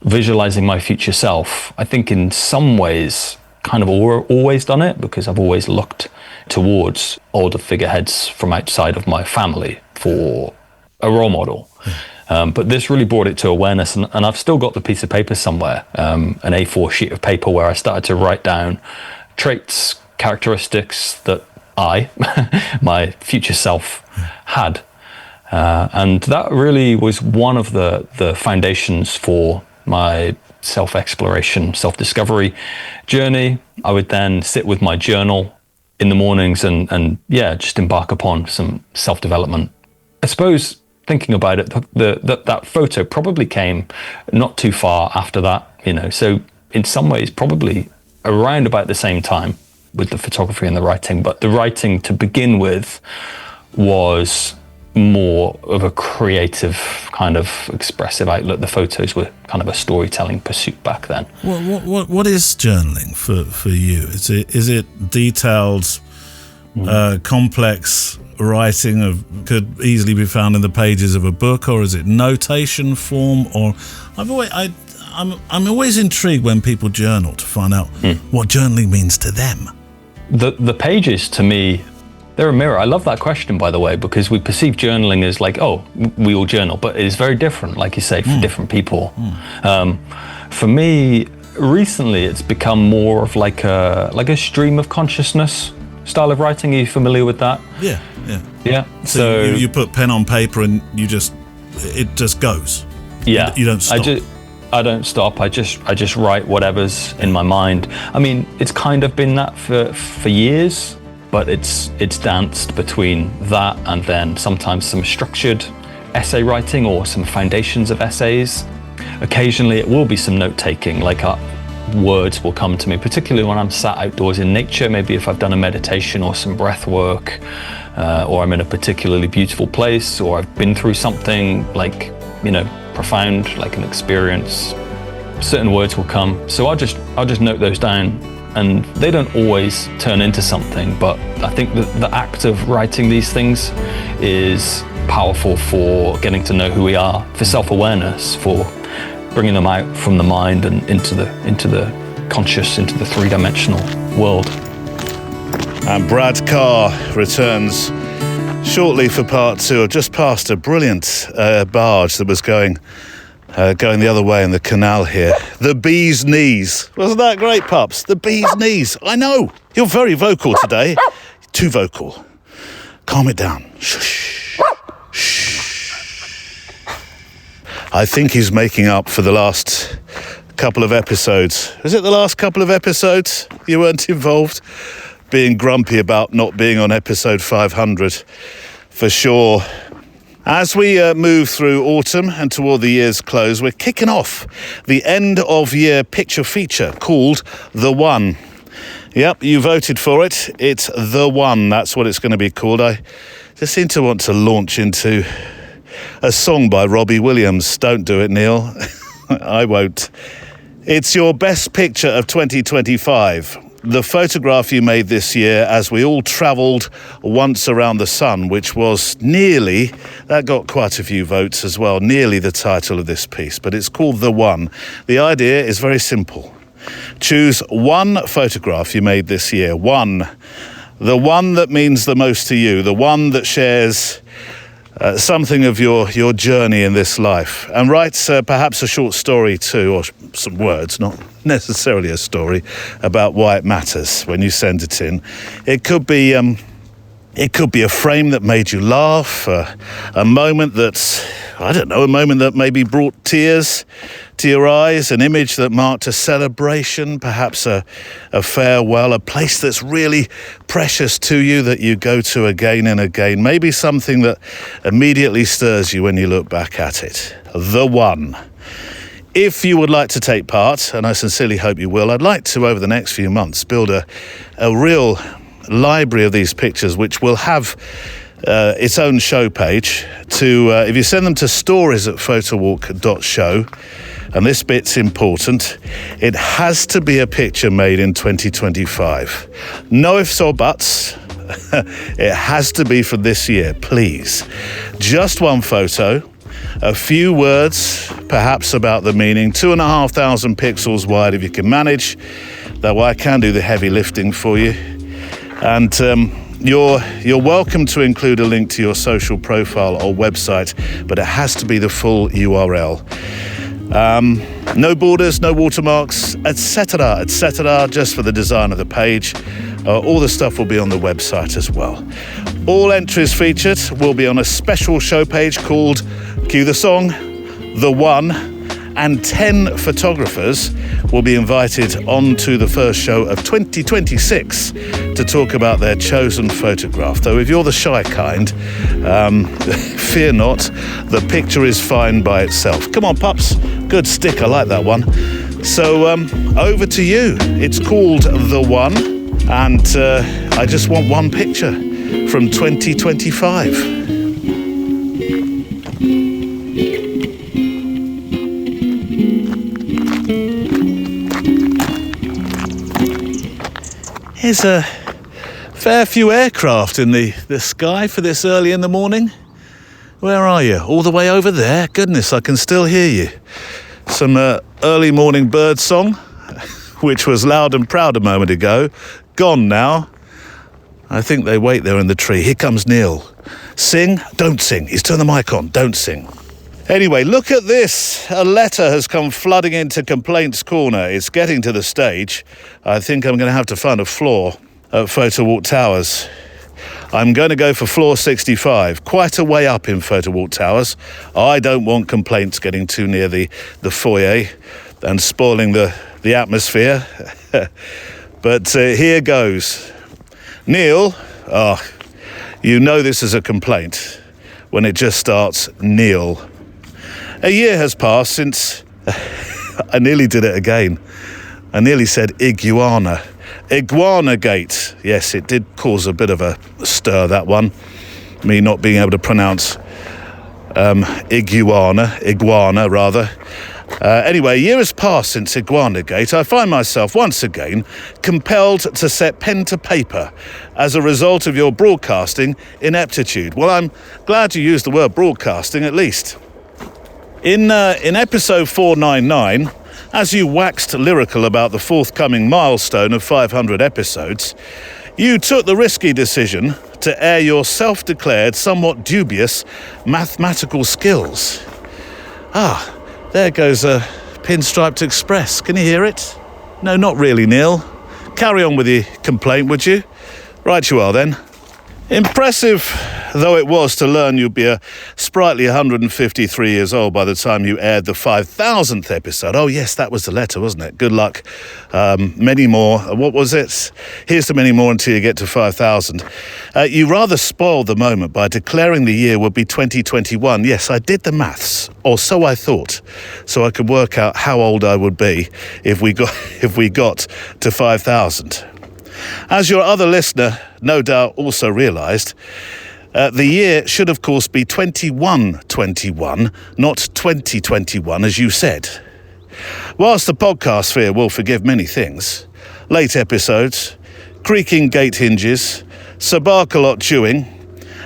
visualizing my future self. I think in some ways kind of always done it, because I've always looked towards older figureheads from outside of my family for a role model. But this really brought it to awareness, and I've still got the piece of paper somewhere, an A4 sheet of paper where I started to write down traits, characteristics that my future self had. And that really was one of the foundations for my self-exploration, self-discovery journey. I would then sit with my journal in the mornings and just embark upon some self-development. I suppose, thinking about it, that photo probably came not too far after that, so in some ways probably around about the same time. the photography and the writing. But the writing to begin with was more of a creative kind of expressive outlet. The photos were kind of a storytelling pursuit back then. What is journaling for you? Is it detailed, complex writing could easily be found in the pages of a book, or is it notation form? Or I'm always intrigued when people journal to find out what journaling means to them. The pages, to me, they're a mirror. I love that question, by the way, because we perceive journaling as like, oh, we all journal, but it is very different, like you say, for different people. For me, recently, it's become more of like a stream of consciousness style of writing. Are you familiar with that? Yeah. So you put pen on paper and it just goes. Yeah. You don't stop. I don't stop. I just write whatever's in my mind. I mean, it's kind of been that for years, but it's danced between that and then sometimes some structured essay writing or some foundations of essays. Occasionally it will be some note taking, like words will come to me, particularly when I'm sat outdoors in nature, maybe if I've done a meditation or some breath work, or I'm in a particularly beautiful place, or I've been through something like, profound, like an experience. Certain words will come. So I'll just note those down, and they don't always turn into something, but I think that the act of writing these things is powerful for getting to know who we are, for self-awareness, for bringing them out from the mind and into the conscious, into the three-dimensional world. And Brad Carr returns shortly for part 2. I've just passed a brilliant barge that was going the other way in the canal here. The bee's knees. Wasn't that great, pups? The bee's knees. I know. You're very vocal today. Too vocal. Calm it down. Shush. Shh. I think he's making up for the last couple of episodes. Is it the last couple of episodes you weren't involved? Being grumpy about not being on episode 500, for sure. As we move through autumn and toward the year's close, we're kicking off the end-of-year picture feature called The One. Yep, you voted for it. It's The One. That's what it's going to be called. I just seem to want to launch into a song by Robbie Williams. Don't do it, Neil. I won't. It's your best picture of 2025. The photograph you made this year as we all travelled once around the sun, which was nearly, that got quite a few votes as well, nearly the title of this piece, but it's called The One. The idea is very simple. Choose one photograph you made this year, one. The one that means the most to you, the one that shares something of your journey in this life, and write perhaps a short story too, or some words, not necessarily a story, about why it matters when you send it in. It could be a frame that made you laugh, a moment that's, a moment that maybe brought tears to your eyes, an image that marked a celebration, perhaps a farewell, a place that's really precious to you that you go to again and again, maybe something that immediately stirs you when you look back at it. The One. If you would like to take part, and I sincerely hope you will, I'd like to, over the next few months, build a real library of these pictures, which will have its own show page. If you send them to stories@photowalk.show, and this bit's important, it has to be a picture made in 2025. No ifs or buts. It has to be from this year, please. Just one photo, a few words, perhaps about the meaning, 2,500 pixels wide if you can manage, though I can do the heavy lifting for you. And you're welcome to include a link to your social profile or website, but it has to be the full URL. No borders, no watermarks, etc., etc., just for the design of the page. All the stuff will be on the website as well. All entries featured will be on a special show page called, cue the song, The One, and 10 photographers will be invited onto the first show of 2026 to talk about their chosen photograph. Though if you're the shy kind, fear not, the picture is fine by itself. Come on, pups. Good stick, I like that one. So over to you. It's called The One. And I just want one picture from 2025. Here's a fair few aircraft in the sky for this early in the morning. Where are you? All the way over there? Goodness, I can still hear you. Some early morning bird song, which was loud and proud a moment ago. Gone now. I think they wait there in the tree. Here comes Neil. Sing? Don't sing. He's turned the mic on. Don't sing. Anyway, look at this. A letter has come flooding into Complaints Corner. It's getting to the stage. I think I'm going to have to find a floor at Photo Walk Towers. I'm going to go for floor 65, quite a way up in Photo Walk Towers. I don't want complaints getting too near the foyer and spoiling the atmosphere. But here goes. Neil, you know this is a complaint when it just starts Neil. A year has passed since... I nearly did it again. I nearly said iguana. Iguana Gate. Yes, it did cause a bit of a stir, that one. Me not being able to pronounce iguana rather. Anyway, a year has passed since Iguana Gate. I find myself once again compelled to set pen to paper as a result of your broadcasting ineptitude. Well, I'm glad you used the word broadcasting at least. In episode 499, as you waxed lyrical about the forthcoming milestone of 500 episodes, you took the risky decision to air your self-declared, somewhat dubious mathematical skills. There goes a Pinstriped Express. Can you hear it? No, not really, Neil. Carry on with your complaint, would you? Right you are, then. Impressive though it was to learn you'd be a sprightly 153 years old by the time you aired the 5,000th episode. Oh, yes, that was the letter, wasn't it? Good luck. Many more. What was it? Here's to many more until you get to 5,000. You rather spoiled the moment by declaring the year would be 2021. Yes, I did the maths, or so I thought, so I could work out how old I would be if we got to 5,000. As your other listener no doubt also realised, the year should of course be 2121, not 2021 as you said. Whilst the podcast sphere will forgive many things, late episodes, creaking gate hinges, Sabarkalot chewing,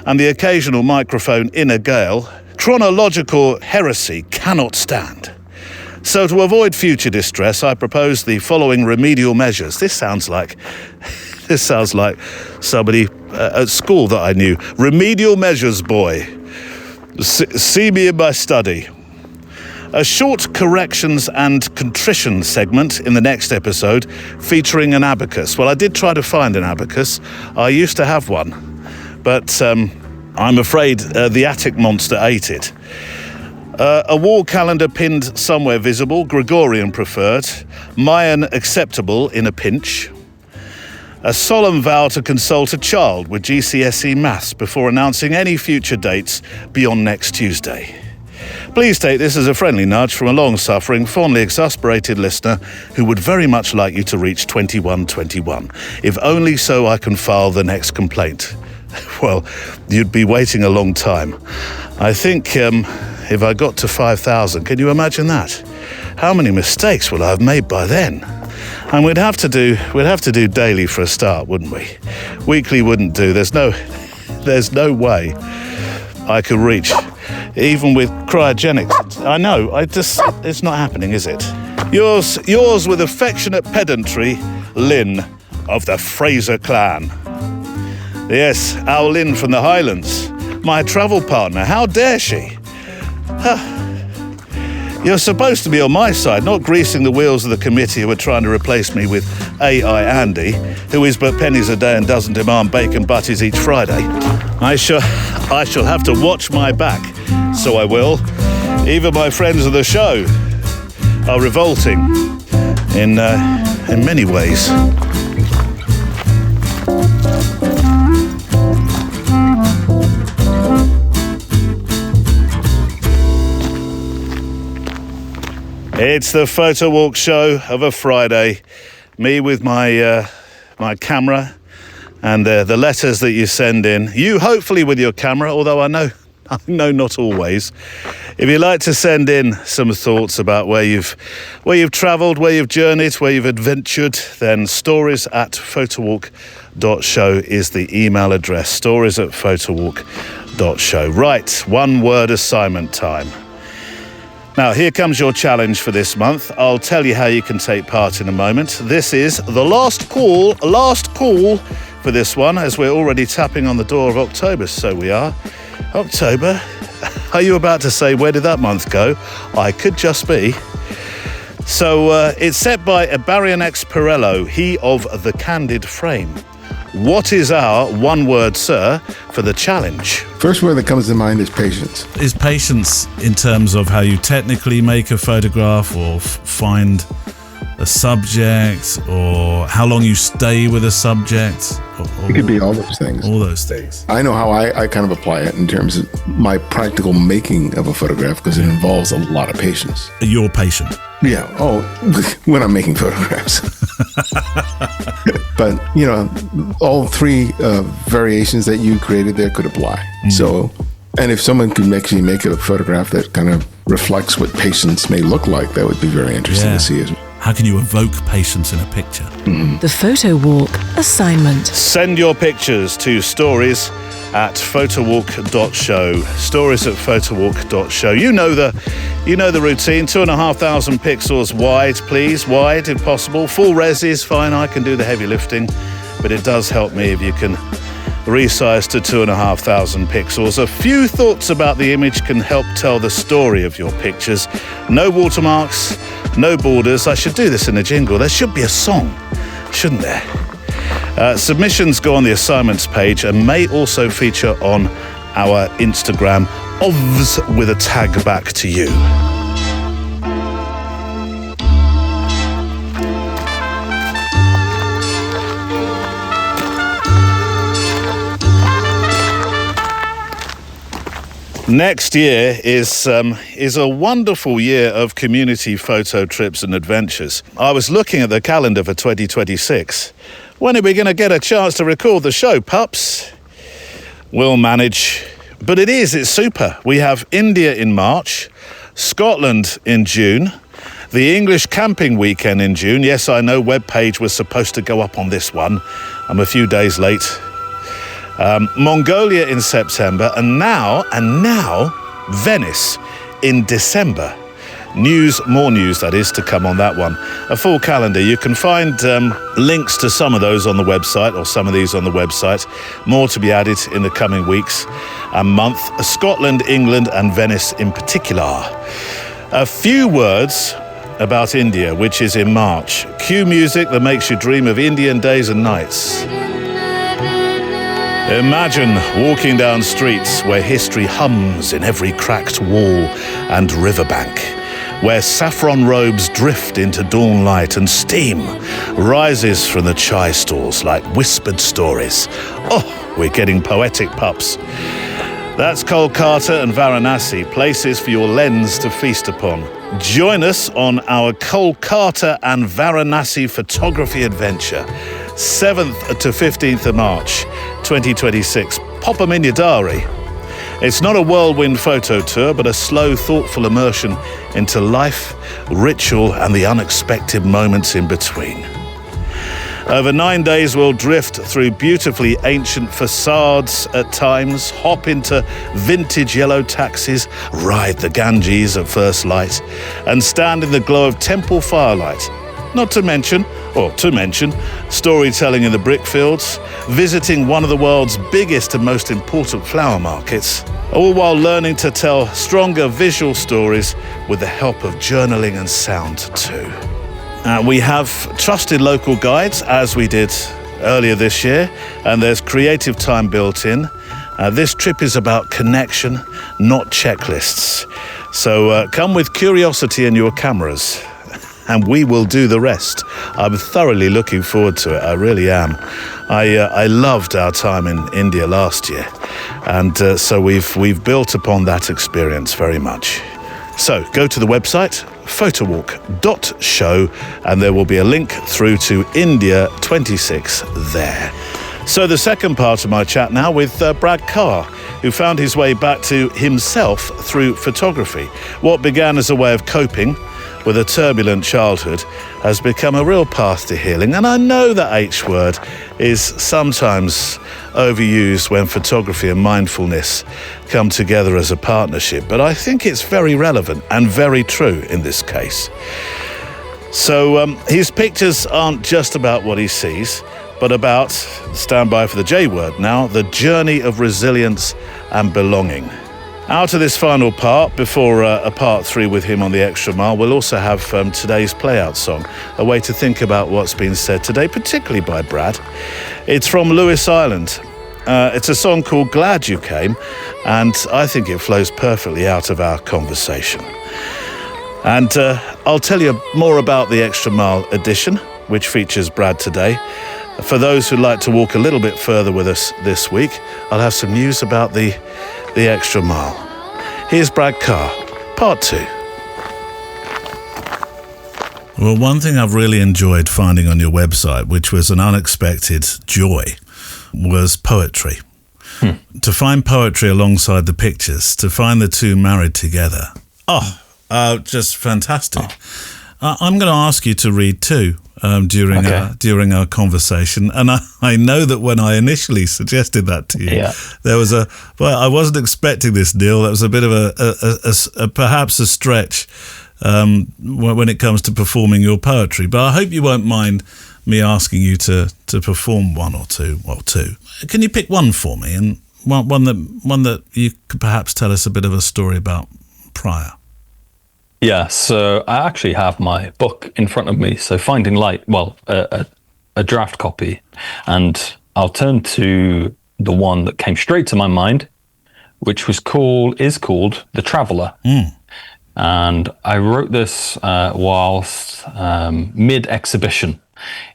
and the occasional microphone in a gale, chronological heresy cannot stand. So to avoid future distress, I propose the following remedial measures. This sounds like somebody at school that I knew. Remedial measures, boy. See me in my study. A short corrections and contrition segment in the next episode featuring an abacus. Well, I did try to find an abacus. I used to have one, but I'm afraid the attic monster ate it. A wall calendar pinned somewhere visible, Gregorian preferred, Mayan acceptable in a pinch. A solemn vow to consult a child with GCSE maths before announcing any future dates beyond next Tuesday. Please take this as a friendly nudge from a long-suffering, fondly exasperated listener who would very much like you to reach 2121, if only so I can file the next complaint. Well, you'd be waiting a long time. I think if I got to 5,000, can you imagine that? How many mistakes would I have made by then? And we'd have to do daily for a start, wouldn't we? Weekly wouldn't do. There's no way I could reach, even with cryogenics. I know, it's not happening, is it? Yours with affectionate pedantry, Lynn of the Fraser clan. Yes, our Lynn from the Highlands, my travel partner. How dare she? You're supposed to be on my side, not greasing the wheels of the committee who are trying to replace me with AI Andy, who is but pennies a day and doesn't demand bacon butties each Friday. I shall have to watch my back, so I will. Even my friends of the show are revolting in many ways. It's the Photo Walk show of a Friday. Me with my my camera, and the letters that you send in. You hopefully with your camera, although I know not always. If you'd like to send in some thoughts about where you've travelled, where you've journeyed, where you've adventured, then stories@photowalk.show is the email address. stories@photowalk.show. Right, one word assignment time. Now, here comes your challenge for this month. I'll tell you how you can take part in a moment. This is the last call for this one, as we're already tapping on the door of October. So we are. October. Are you about to say, where did that month go? I could just be. So it's set by Ibarionex Pirello, he of the Candid Frame. What is our one word, sir, for the challenge? First word that comes to mind is patience. Is patience in terms of how you technically make a photograph or find a subject, or how long you stay with a subject? It could be all those things. All those things. I know how I kind of apply it in terms of my practical making of a photograph, because it involves a lot of patience. You're patient. Yeah. Oh, when I'm making photographs. But, all three variations that you created there could apply. So, and if someone can actually make a photograph that kind of reflects what patience may look like, that would be very interesting to see as well. How can you evoke patience in a picture? The Photo Walk assignment. Send your pictures to stories@photowalk.show. Stories@photowalk.show. You know the routine. 2,500 pixels wide, please. Wide, if possible. Full res is fine. I can do the heavy lifting, but it does help me if you can resize to 2,500 pixels. A few thoughts about the image can help tell the story of your pictures. No watermarks, no borders. I should do this in a jingle. There should be a song, shouldn't there? Submissions go on the assignments page and may also feature on our Instagram, OVS, with a tag back to you. Next year is a wonderful year of community photo trips and adventures. I was looking at the calendar for 2026. When are we going to get a chance to record the show, pups? We'll manage. But it's super. We have India in March, Scotland in June, the English camping weekend in June. Yes, I know, webpage was supposed to go up on this one. I'm a few days late. Mongolia in September, and now Venice in December. More news that is to come on that one. A full calendar. You can find links to some of those on the website, or some of these on the website. More to be added in the coming weeks and month. Scotland, England, and Venice in particular. A few words about India, which is in March. Cue music that makes you dream of Indian days and nights. Imagine walking down streets where history hums in every cracked wall and riverbank, where saffron robes drift into dawn light and steam rises from the chai stalls like whispered stories. Oh, we're getting poetic, pups. That's Kolkata and Varanasi, places for your lens to feast upon. Join us on our Kolkata and Varanasi photography adventure, 7th to 15th of March, 2026. Pop them in your diary. It's not a whirlwind photo tour, but a slow, thoughtful immersion into life, ritual, and the unexpected moments in between. Over 9 days, we'll drift through beautifully ancient facades at times, hop into vintage yellow taxis, ride the Ganges at first light, and stand in the glow of temple firelight. To mention storytelling in the brickfields, visiting one of the world's biggest and most important flower markets, all while learning to tell stronger visual stories with the help of journaling and sound too. We have trusted local guides, as we did earlier this year, and there's creative time built in. This trip is about connection, not checklists. So come with curiosity in your cameras, and we will do the rest. I'm thoroughly looking forward to it. I really am. I loved our time in India last year, and so we've built upon that experience very much. So go to the website, photowalk.show, and there will be a link through to India 26 there. So the second part of my chat now with Brad Carr, who found his way back to himself through photography. What began as a way of coping with a turbulent childhood has become a real path to healing. And I know that H word is sometimes overused when photography and mindfulness come together as a partnership, but I think it's very relevant and very true in this case. So his pictures aren't just about what he sees, but about, stand by for the J word now, the journey of resilience and belonging. Out of this final part, before a part 3 with him on the Extra Mile, we'll also have today's playout song, a way to think about what's been said today, particularly by Brad. It's from Lewis Island. It's a song called Glad You Came, and I think it flows perfectly out of our conversation. And I'll tell you more about the Extra Mile edition, which features Brad today. For those who'd like to walk a little bit further with us this week, I'll have some news about the Extra Mile. Here's Brad Carr, part 2. Well, one thing I've really enjoyed finding on your website, which was an unexpected joy, was poetry. To find poetry alongside the pictures, to find the two married together. Just fantastic. I'm going to ask you to read too. During our conversation, and I know that when I initially suggested that to you, there was I wasn't expecting this, Neil. That was a bit of a perhaps a stretch when it comes to performing your poetry. But I hope you won't mind me asking you to perform one or two. Well, two. Can you pick one for me, and one that you could perhaps tell us a bit of a story about prior? Yeah, so I actually have my book in front of me. So Finding Light, a draft copy. And I'll turn to the one that came straight to my mind, which is called The Traveller. And I wrote this whilst mid-exhibition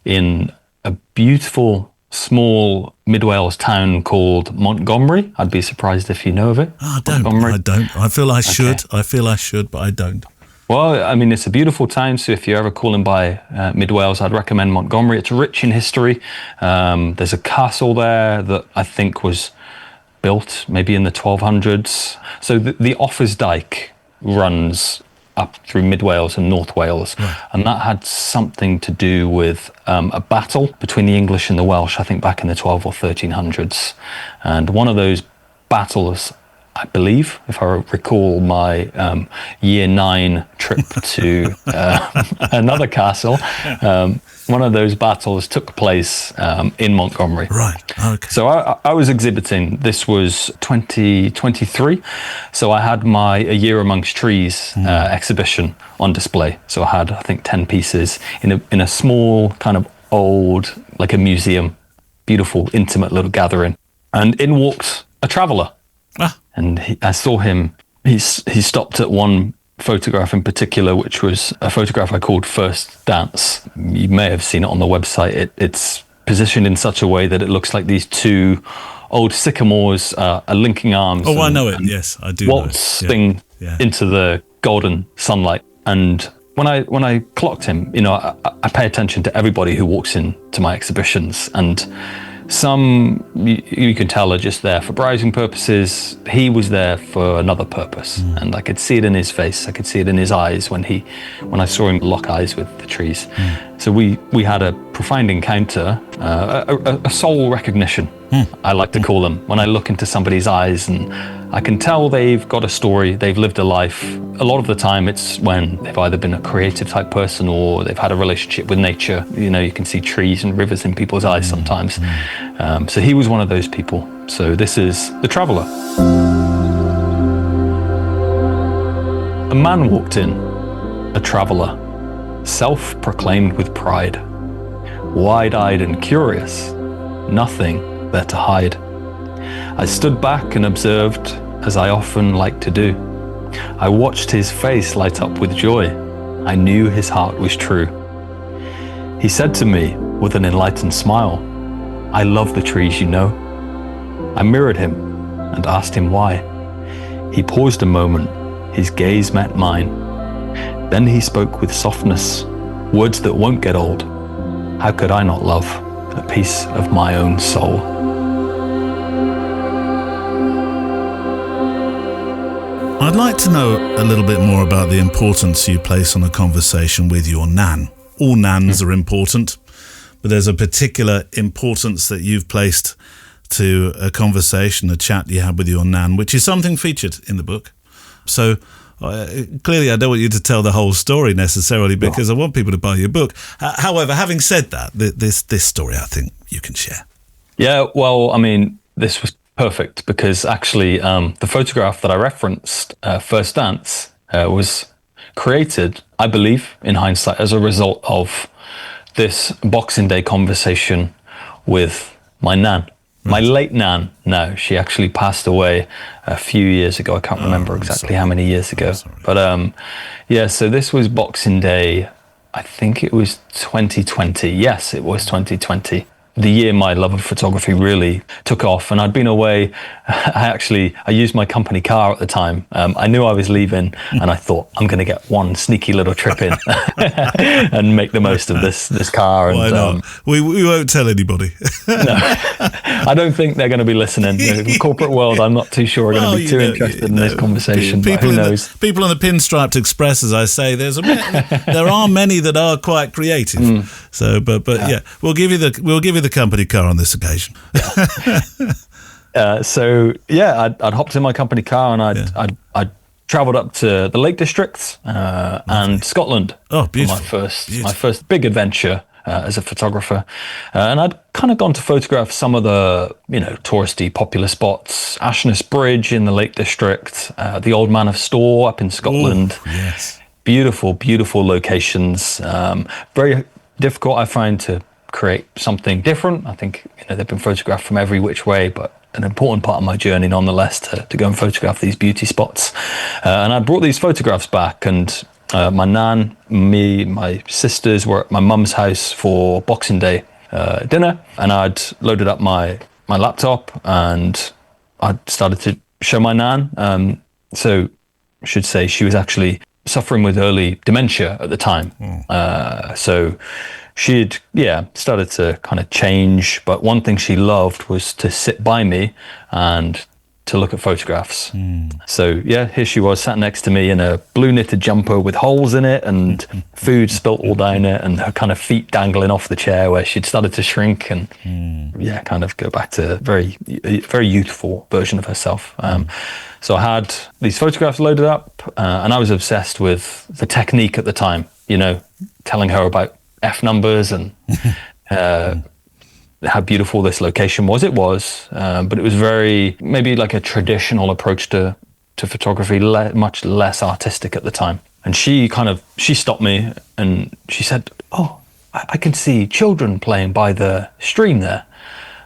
in a beautiful, small mid-Wales town called Montgomery. I'd be surprised if you know of it. I don't. I feel I should. Okay. I feel I should, but I don't. Well, I mean, it's a beautiful town, so if you're ever calling by mid-Wales, I'd recommend Montgomery. It's rich in history. There's a castle there that I think was built maybe in the 1200s. So the Offa's Dyke runs up through mid-Wales and North Wales, and that had something to do with a battle between the English and the Welsh, I think back in the 12 or 1300s. And one of those battles, I believe, if I recall my year 9 trip to another castle, one of those battles took place in Montgomery. Right, okay. So I was exhibiting, this was 2023, so I had my A Year Amongst Trees exhibition on display. So I had, I think, 10 pieces in a small kind of old, like a museum, beautiful, intimate little gathering. And in walked a traveller. And I saw him, he stopped at one photograph in particular, which was a photograph I called First Dance. You may have seen it on the website. It's positioned in such a way that it looks like these two old sycamores are linking arms. I know it. Yes, I do. Waltzing into the golden sunlight. And when I clocked him, I pay attention to everybody who walks into my exhibitions, and some you can tell are just there for browsing purposes. He was there for another purpose, and I could see it in his face. I could see it in his eyes when I saw him lock eyes with the trees. So we had a profound encounter, a soul recognition, I like to call them. When I look into somebody's eyes and I can tell they've got a story, they've lived a life. A lot of the time it's when they've either been a creative type person or they've had a relationship with nature. You can see trees and rivers in people's eyes sometimes. So he was one of those people. So this is The Traveller. A man walked in, a traveller, self-proclaimed with pride, wide-eyed and curious, nothing there to hide. I stood back and observed, as I often like to do. I watched his face light up with joy. I knew his heart was true. He said to me with an enlightened smile, "I love the trees, you know." I mirrored him and asked him why. He paused a moment his gaze met mine. Then he spoke with softness, words that won't get old. How could I not love a piece of my own soul? I'd like to know a little bit more about the importance you place on a conversation with your nan. All nans are important, but there's a particular importance that you've placed to a conversation, a chat you had with your nan, which is something featured in the book. So clearly I don't want you to tell the whole story necessarily, because I want people to buy your book. However, having said that, this story I think you can share. Yeah, well, I mean, this was perfect because actually the photograph that I referenced, First Dance, was created, I believe, in hindsight, as a result of this Boxing Day conversation with my nan. My late nan now. She actually passed away a few years ago. I can't remember exactly how many years ago. But yeah, so this was Boxing Day. I think it was 2020. Yes, it was 2020. The year my love of photography really took off, and I'd been away. I used my company car at the time. I knew I was leaving, and I thought I'm going to get one sneaky little trip in and make the most of this car. And, why not? We won't tell anybody. No, I don't think they're going to be listening. The corporate world, I'm not too sure are going to be too interested in this conversation. But who knows? People on the Pinstriped Express, as I say, there are many that are quite creative. So, but yeah, we'll give you the company car on this occasion. So yeah, I'd hopped in my company car and I'd travelled up to the Lake District and Scotland. Oh, beautiful! My first big adventure as a photographer, and I'd kind of gone to photograph some of the touristy popular spots: Ashness Bridge in the Lake District, the Old Man of Storr up in Scotland. Ooh, yes, beautiful locations. Very difficult, I find, to create something different. I think they've been photographed from every which way, but an important part of my journey nonetheless to go and photograph these beauty spots. And I brought these photographs back, and my nan, me, my sisters were at my mum's house for Boxing Day dinner, and I'd loaded up my laptop and I started to show my nan. So I should say she was actually suffering with early dementia at the time. So she'd started to kind of change, but one thing she loved was to sit by me and to look at photographs. So yeah, here she was sat next to me in a blue knitted jumper with holes in it and food spilt all down it, and her kind of feet dangling off the chair where she'd started to shrink and kind of go back to a very youthful version of herself. So I had these photographs loaded up, and I was obsessed with the technique at the time, telling her about F numbers and how beautiful this location was. It was, but it was very, maybe like a traditional approach to photography, much less artistic at the time. And she stopped me and she said, "Oh, I can see children playing by the stream there.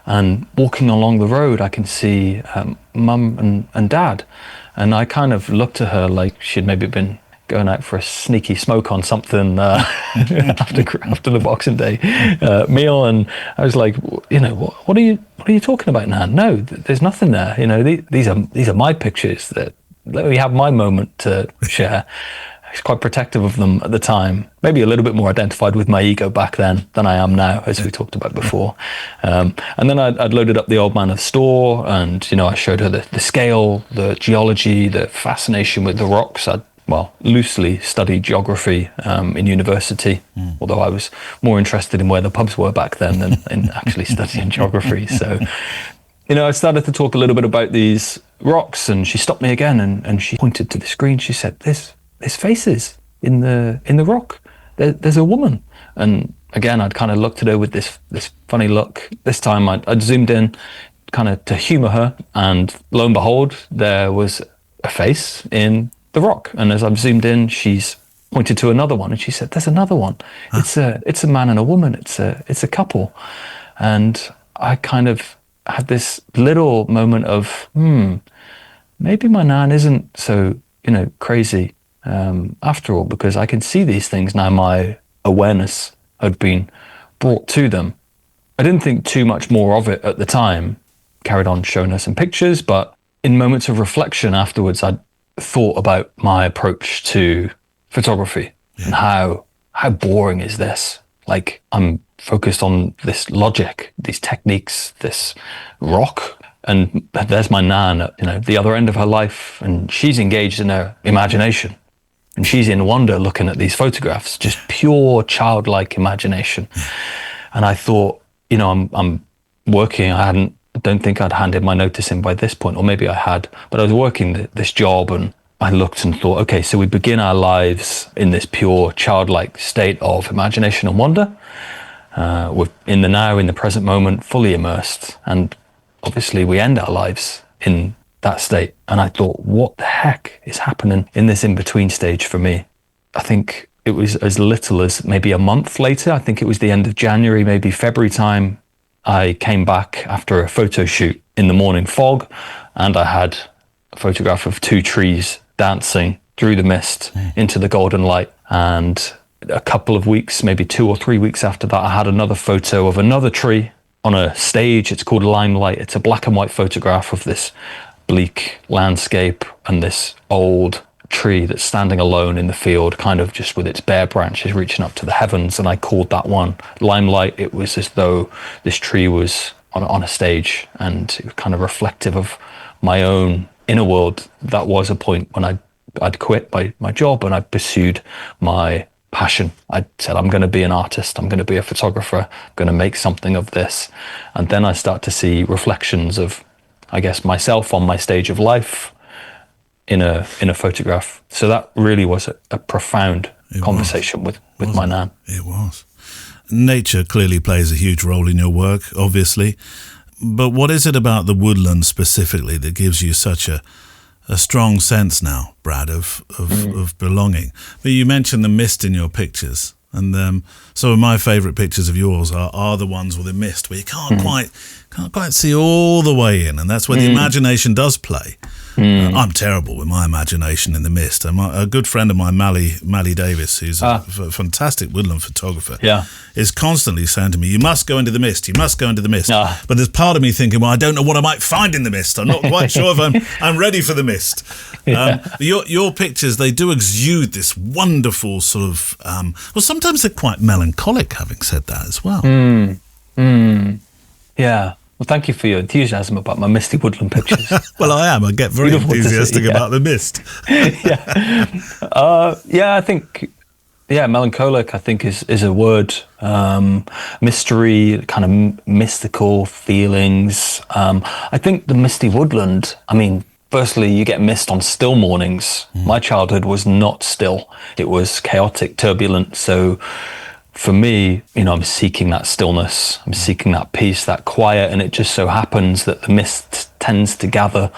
And walking along the road, I can see mum and dad." And I kind of looked at her like she'd maybe been going out for a sneaky smoke on something after the Boxing Day meal, and I was like, what are you talking about, Nan? No, there's nothing there. These are my pictures. That let me have my moment to share. I was quite protective of them at the time, maybe a little bit more identified with my ego back then than I am now, as we talked about before. And then I'd loaded up the Old Man of Storr, and I showed her the scale, the geology, the fascination with the rocks. I'd loosely studied geography in university, although I was more interested in where the pubs were back then than in actually studying geography. So, I started to talk a little bit about these rocks, and she stopped me again, and she pointed to the screen. She said, "There's faces in the rock. There's a woman." And again, I'd kind of looked at her with this funny look. This time I'd zoomed in kind of to humor her, and lo and behold, there was a face in the rock. And as I've zoomed in, she's pointed to another one, and she said, "There's another one. It's a man and a woman. It's a couple." And I kind of had this little moment of, maybe my nan isn't so crazy after all, because I can see these things now. My awareness had been brought to them. I didn't think too much more of it at the time. Carried on showing her some pictures, but in moments of reflection afterwards, thought about my approach to photography and how boring is this? Like, I'm focused on this logic, these techniques, this rock, and there's my nan at, the other end of her life, and she's engaged in her imagination, and she's in wonder looking at these photographs, just pure childlike imagination. And I thought, I'm working. I don't think I'd handed my notice in by this point, or maybe I had, but I was working this job, and I looked and thought, okay, so we begin our lives in this pure childlike state of imagination and wonder. We're in the now, in the present moment, fully immersed. And obviously we end our lives in that state. And I thought, what the heck is happening in this in-between stage for me? I think it was as little as maybe a month later. I think it was the end of January, maybe February time. I came back after a photo shoot in the morning fog, and I had a photograph of 2 trees dancing through the mist into the golden light. And a couple of weeks, maybe 2 or 3 weeks after that, I had another photo of another tree on a stage. It's called Limelight. It's a black and white photograph of this bleak landscape and this old tree that's standing alone in the field, kind of just with its bare branches reaching up to the heavens. And I called that one Limelight. It was as though this tree was on a stage, and it was kind of reflective of my own inner world. That was a point when I'd quit my job and I pursued my passion. I said, I'm going to be an artist. I'm going to be a photographer. I'm going to make something of this. And then I start to see reflections of, I guess, myself on my stage of life in a photograph. So that really was a profound conversation with my nan. It was. Nature clearly plays a huge role in your work, obviously. But what is it about the woodland specifically that gives you such a strong sense now, Brad, of belonging? But you mentioned the mist in your pictures, and some of my favourite pictures of yours are the ones with the mist, where you can't quite see all the way in, and that's where the imagination does play. I'm terrible with my imagination in the mist. And a good friend of mine, Mally Davis, who's a fantastic woodland photographer, is constantly saying to me, you must go into the mist, you must go into the mist. But there's part of me thinking, well, I don't know what I might find in the mist. I'm not quite sure if I'm ready for the mist. Your pictures, they do exude this wonderful sort of, well, sometimes they're quite melancholic, having said that as well. Yeah. Well, thank you for your enthusiasm about my misty woodland pictures. Well, I am. I get very enthusiastic about the mist. I think, melancholic, I think, is a word. Mystery, kind of mystical feelings. I think the misty woodland, firstly, you get mist on still mornings. My childhood was not still. It was chaotic, turbulent. So for me, I'm seeking that stillness, I'm seeking that peace, that quiet, and it just so happens that the mist tends to gather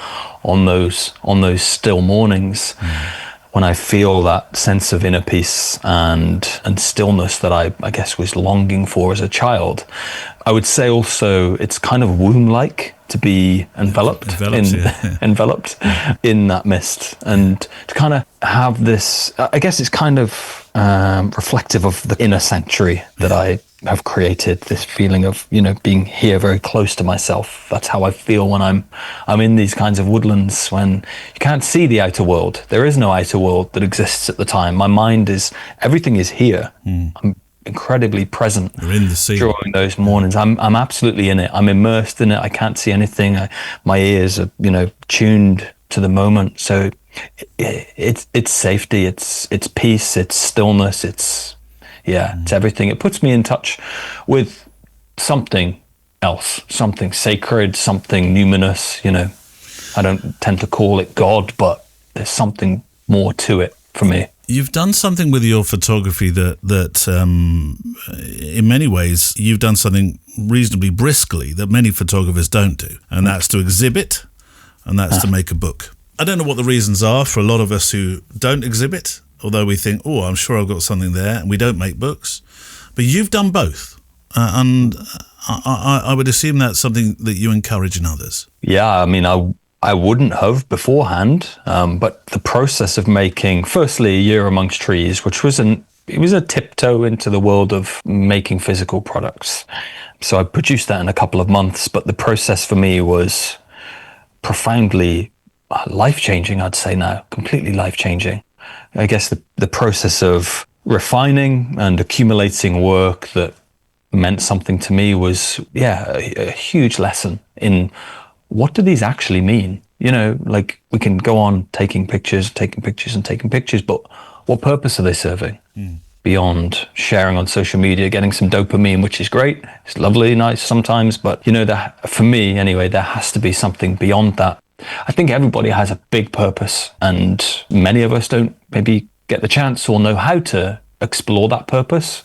on those still mornings when I feel that sense of inner peace and stillness that I guess was longing for as a child. I would say also it's kind of womb-like to be enveloped in that mist, and to kind of have this, I guess it's kind of reflective of the inner sanctuary that I have created, this feeling of, being here very close to myself. That's how I feel when I'm in these kinds of woodlands, when you can't see the outer world. There is no outer world that exists at the time. My mind everything is here. I'm incredibly present. You're in the sea during those mornings. I'm absolutely in it. I'm immersed in it. I can't see anything. My ears are, tuned to the moment. So it's safety, it's peace, it's stillness, it's everything. It puts me in touch with something else, something sacred, something numinous. I don't tend to call it God, but there's something more to it for me. You've done something with your photography that in many ways, you've done something reasonably briskly that many photographers don't do, and that's to exhibit, and that's to make a book. I don't know what the reasons are for a lot of us who don't exhibit, although we think, I'm sure I've got something there, and we don't make books. But you've done both, and I would assume that's something that you encourage in others. Yeah, I wouldn't have beforehand, but the process of making, firstly, A Year Amongst Trees, which was a tiptoe into the world of making physical products. So I produced that in a couple of months, but the process for me was profoundly life-changing, I'd say now, completely life-changing. I guess the process of refining and accumulating work that meant something to me was, a huge lesson in what do these actually mean? You know, like we can go on taking pictures, but what purpose are they serving? Beyond sharing on social media, getting some dopamine, which is great. It's lovely, nice sometimes, but you know, that for me anyway, there has to be something beyond that. I think everybody has a big purpose, and many of us don't maybe get the chance or know how to explore that purpose,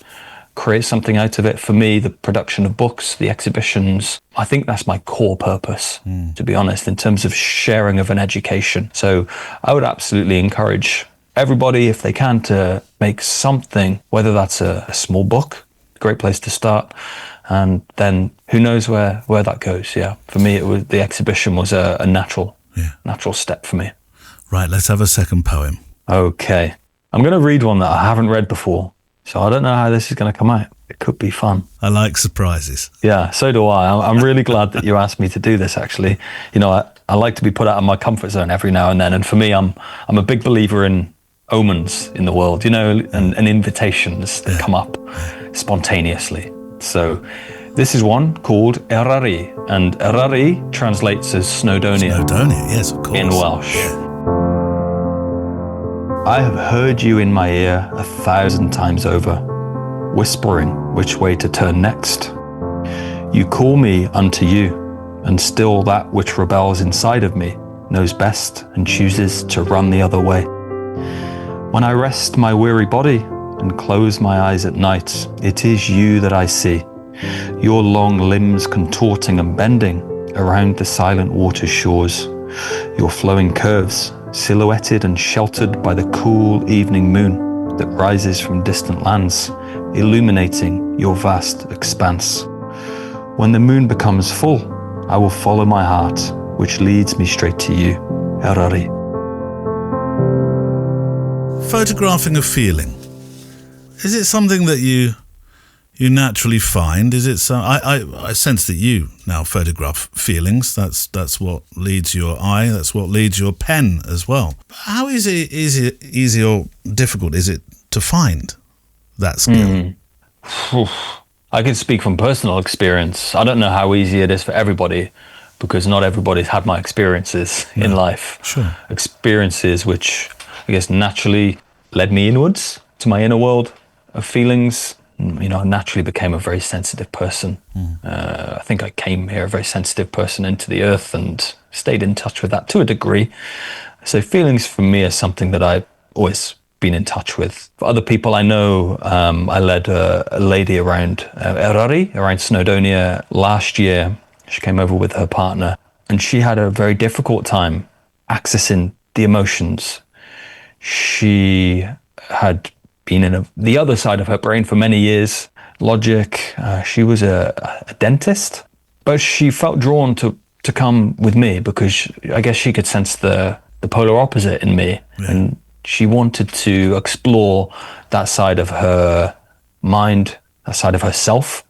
create something out of it. For me, the production of books, the exhibitions, I think that's my core purpose, to be honest, in terms of sharing of an education. So I would absolutely encourage everybody, if they can, to make something, whether that's a small book, great place to start, and then who knows where that goes. Yeah, for me, the exhibition was a natural step for me. Right, let's have a second poem. Okay, I'm going to read one that I haven't read before, so I don't know how this is going to come out. It could be fun. I like surprises. Yeah, so do I. I'm really glad that you asked me to do this, actually. You know, I like to be put out of my comfort zone every now and then, and for me, I'm a big believer in omens in the world, you know, and invitations that come up spontaneously. So this is one called Erari, and Erari translates as Snowdonia. Snowdonia, yes, of course. In Welsh. Yeah. I have heard you in my ear 1,000 times over, whispering which way to turn next. You call me unto you, and still that which rebels inside of me knows best and chooses to run the other way. When I rest my weary body and close my eyes at night, it is you that I see, your long limbs contorting and bending around the silent water's shores, your flowing curves silhouetted and sheltered by the cool evening moon that rises from distant lands, illuminating your vast expanse. When the moon becomes full, I will follow my heart, which leads me straight to you, Erari. Photographing a feeling. Is it something that you naturally find? Is it I sense that you now photograph feelings. That's what leads your eye. That's what leads your pen as well. How easy or difficult is it to find that skill? I can speak from personal experience. I don't know how easy it is for everybody, because not everybody's had my experiences in life. Sure. Experiences which I guess naturally led me inwards to my inner world of feelings. You know, I naturally became a very sensitive person. I think I came here a very sensitive person into the earth and stayed in touch with that to a degree. So feelings for me are something that I've always been in touch with. For other people I know, I led a lady around Erari, around Snowdonia last year. She came over with her partner, and she had a very difficult time accessing the emotions. She had been in the other side of her brain for many years, logic. She was a dentist, but she felt drawn to come with me because I guess she could sense the polar opposite in me. Yeah. And she wanted to explore that side of her mind, that side of herself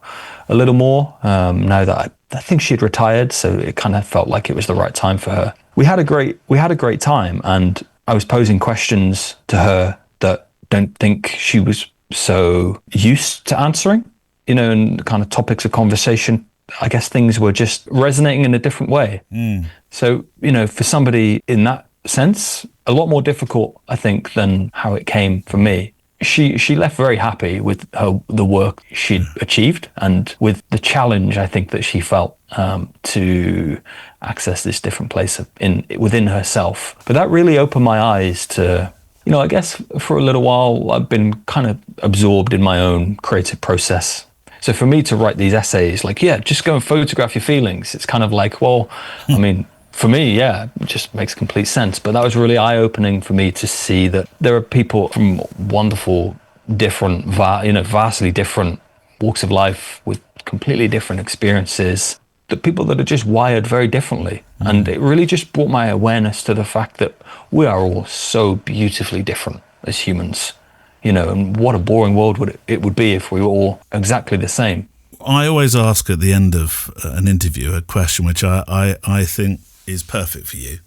a little more. Now that I think she'd retired, so it kind of felt like it was the right time for her. We had a great time, and I was posing questions to her that don't think she was so used to answering, you know, and kind of topics of conversation. I guess things were just resonating in a different way. So, you know, for somebody in that sense, a lot more difficult, I think, than how it came for me. She left very happy with the work she'd achieved and with the challenge, I think, that she felt to access this different place within herself. But that really opened my eyes to, you know, I guess for a little while I've been kind of absorbed in my own creative process. So for me to write these essays, like, yeah, just go and photograph your feelings, it's kind of like, well, I mean, for me, yeah, it just makes complete sense. But that was really eye-opening for me to see that there are people from wonderful, different, vastly different walks of life with completely different experiences, the people that are just wired very differently. And it really just brought my awareness to the fact that we are all so beautifully different as humans, you know, and what a boring world it would be if we were all exactly the same. I always ask at the end of an interview a question which I think is perfect for you.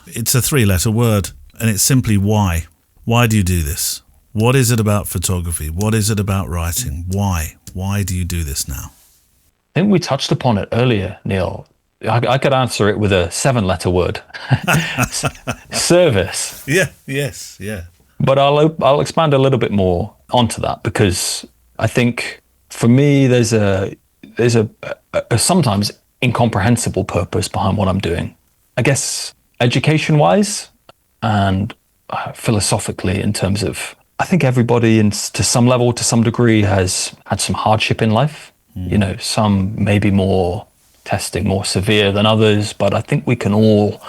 It's a 3-letter word, and it's simply why. Why do you do this? What is it about photography? What is it about writing? Why? Why do you do this now? I think we touched upon it earlier, Neil. I could answer it with a 7-letter word. Service. Yeah, yes, yeah. But I'll expand a little bit more onto that, because I think for me there's a sometimes incomprehensible purpose behind what I'm doing. I guess education-wise and philosophically, in terms of, I think everybody to some level, to some degree, has had some hardship in life. You know, some maybe more testing, more severe than others, but I think we can all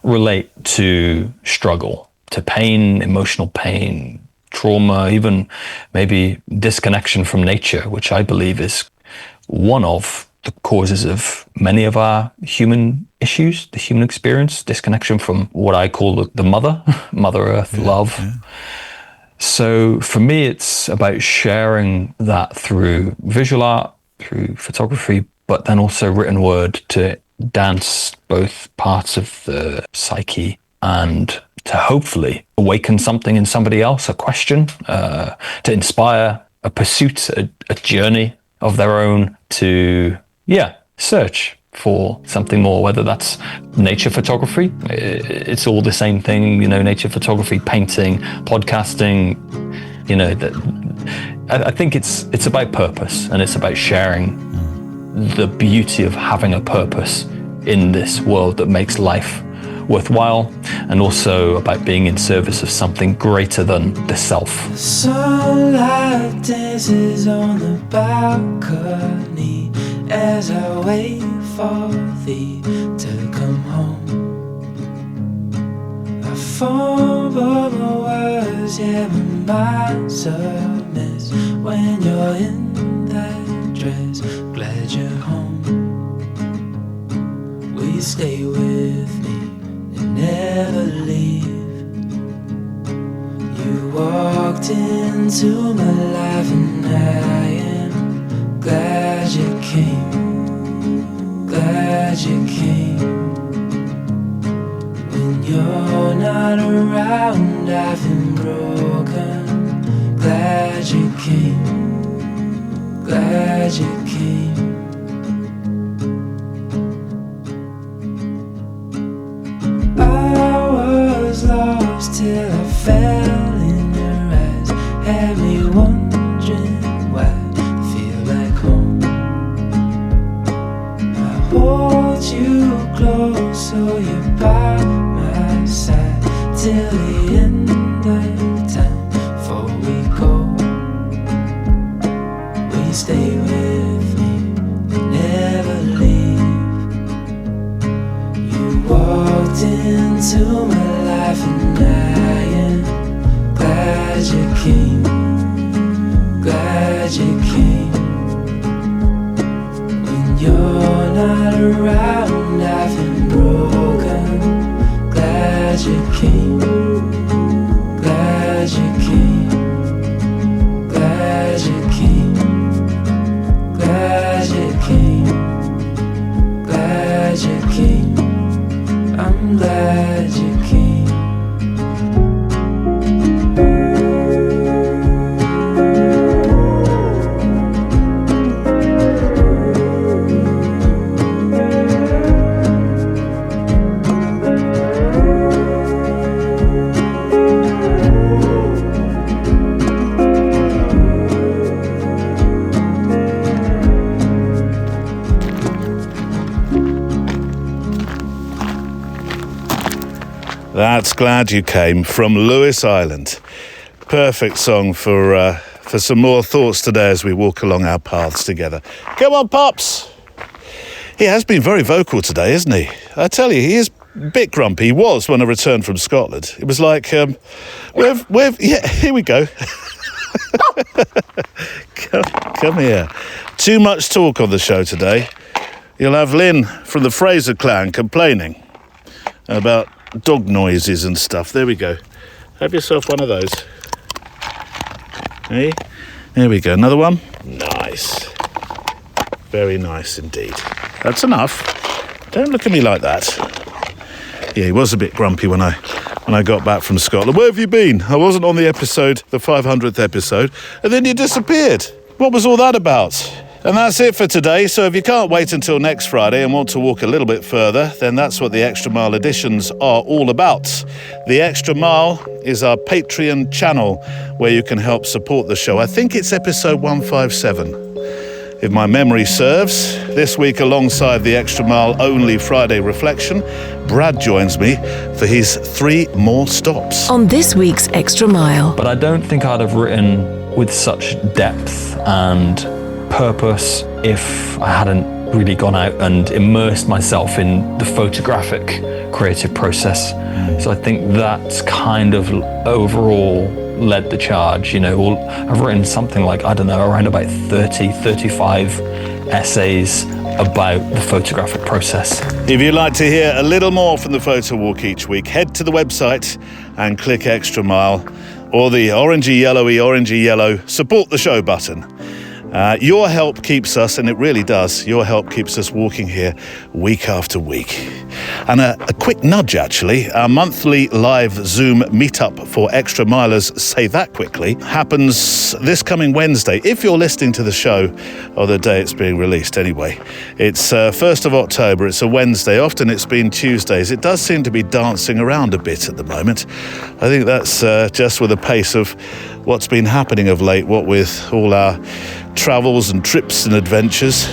relate to struggle, to pain, emotional pain, trauma, even maybe disconnection from nature, which I believe is one of the causes of many of our human issues, the human experience, disconnection from what I call the Mother Earth, love. Yeah. So for me, it's about sharing that through visual art, through photography, but then also written word, to dance both parts of the psyche and to hopefully awaken something in somebody else, a question, to inspire a pursuit, a journey of their own, to, search for something more, whether that's nature photography. It's all the same thing, you know, nature photography, painting, podcasting, you know, I think it's about purpose, and it's about sharing the beauty of having a purpose in this world that makes life worthwhile, and also about being in service of something greater than the self. The sunlight dances on the balcony as I wait for thee to come home. I fumble my words, yeah, my mind's a mess when you're in that dress. Glad you're home. Will you stay with me and never leave? You walked into my life and I am glad you came, glad you came. When you're not around, I've been broken. Glad you came, glad you came. I was lost till I fell in your eyes, had me wondering why I feel like home. I hold you close so you're by my side till the end of time. Before we go, will you stay with me and never leave? You walked into my life and I am glad you came, glad you came. When you're not around, I've been broken. Glad you came, glad you came, glad you came, glad you came, glad you came. I'm glad you came. That's Glad You Came from Lewis Island. Perfect song for some more thoughts today as we walk along our paths together. Come on, Pops! He has been very vocal today, isn't he? I tell you, he is a bit grumpy. He was when I returned from Scotland. It was like, yeah, here we go. Come here. Too much talk on the show today. You'll have Lynn from the Fraser clan complaining about dog noises and stuff. There we go. Have yourself one of those. Hey, there we go. Another one. Nice. Very nice indeed. That's enough. Don't look at me like that. Yeah, he was a bit grumpy when I got back from Scotland. Where have you been? I wasn't on the 500th episode, and then you disappeared. What was all that about? And that's it for today. So if you can't wait until next Friday and want to walk a little bit further, then that's what the Extra Mile editions are all about. The Extra Mile is our Patreon channel where you can help support the show. I think it's episode 157. If my memory serves, this week alongside the Extra Mile only Friday reflection, Brad joins me for his 3 more stops. On this week's Extra Mile. But I don't think I'd have written with such depth and purpose if I hadn't really gone out and immersed myself in the photographic creative process. So I think that's kind of overall led the charge. I've written something like, I don't know, around about 35 essays about the photographic process. If you'd like to hear a little more from the Photo Walk each week, head to the website and click Extra Mile or the orangey yellow support the show button. Your help keeps us, and it really does, your help keeps us walking here week after week. And a quick nudge, actually, our monthly live Zoom meetup for Extra Milers, say that quickly, happens this coming Wednesday, if you're listening to the show or the day it's being released anyway. It's 1st of October, it's a Wednesday, often it's been Tuesdays. It does seem to be dancing around a bit at the moment. I think that's just with the pace of what's been happening of late, what with all our travels and trips and adventures.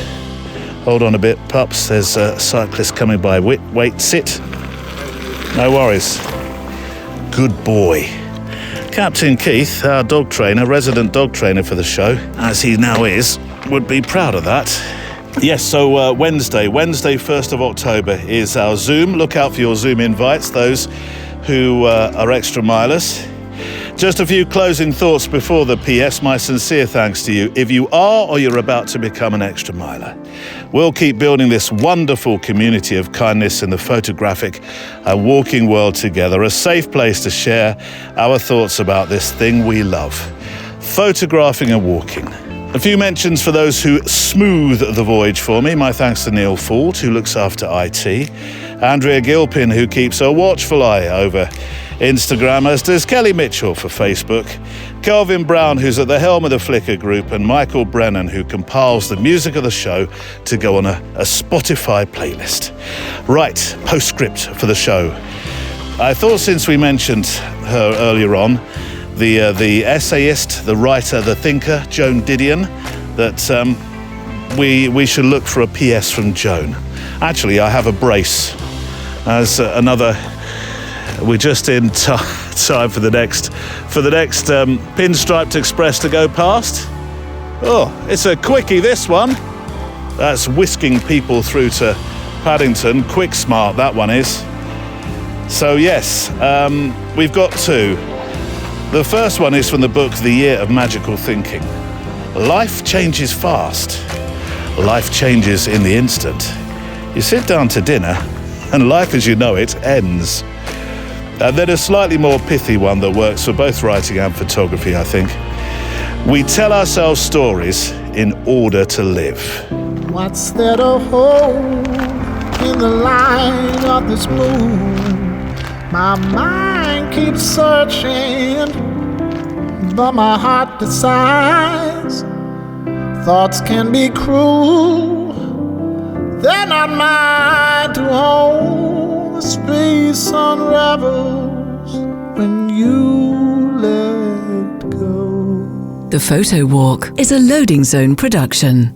Hold on a bit, pups. There's a cyclist coming by. Wait, sit. No worries. Good boy. Captain Keith, our dog trainer, resident dog trainer for the show, as he now is, would be proud of that. Yes, so Wednesday, 1st of October is our Zoom. Look out for your Zoom invites, those who are Extra Milers. Just a few closing thoughts before the PS. My sincere thanks to you if you are or you're about to become an Extra Miler. We'll keep building this wonderful community of kindness in the photographic and walking world together, a safe place to share our thoughts about this thing we love, photographing and walking. A few mentions for those who smooth the voyage for me. My thanks to Neil Ford, who looks after IT, Andrea Gilpin, who keeps a watchful eye over Instagram, as does Kelly Mitchell for Facebook, Kelvin Brown, who's at the helm of the Flickr group, and Michael Brennan, who compiles the music of the show to go on a Spotify playlist. Right, postscript for the show. I thought since we mentioned her earlier on, the essayist, the writer, the thinker, Joan Didion, that we should look for a PS from Joan. Actually, I have a brace as another. We're just in time for the next Pinstriped Express to go past. Oh, it's a quickie, this one. That's whisking people through to Paddington. Quick smart, that one is. So yes, we've got 2. The first one is from the book The Year of Magical Thinking. Life changes fast. Life changes in the instant. You sit down to dinner, and life as you know it ends. And then a slightly more pithy one that works for both writing and photography, I think. We tell ourselves stories in order to live. What's there to hold in the light of this moon? My mind keeps searching, but my heart decides. Thoughts can be cruel, they're not mine to hold. The space unravels when you let go. The Photo Walk is a Loading Zone production.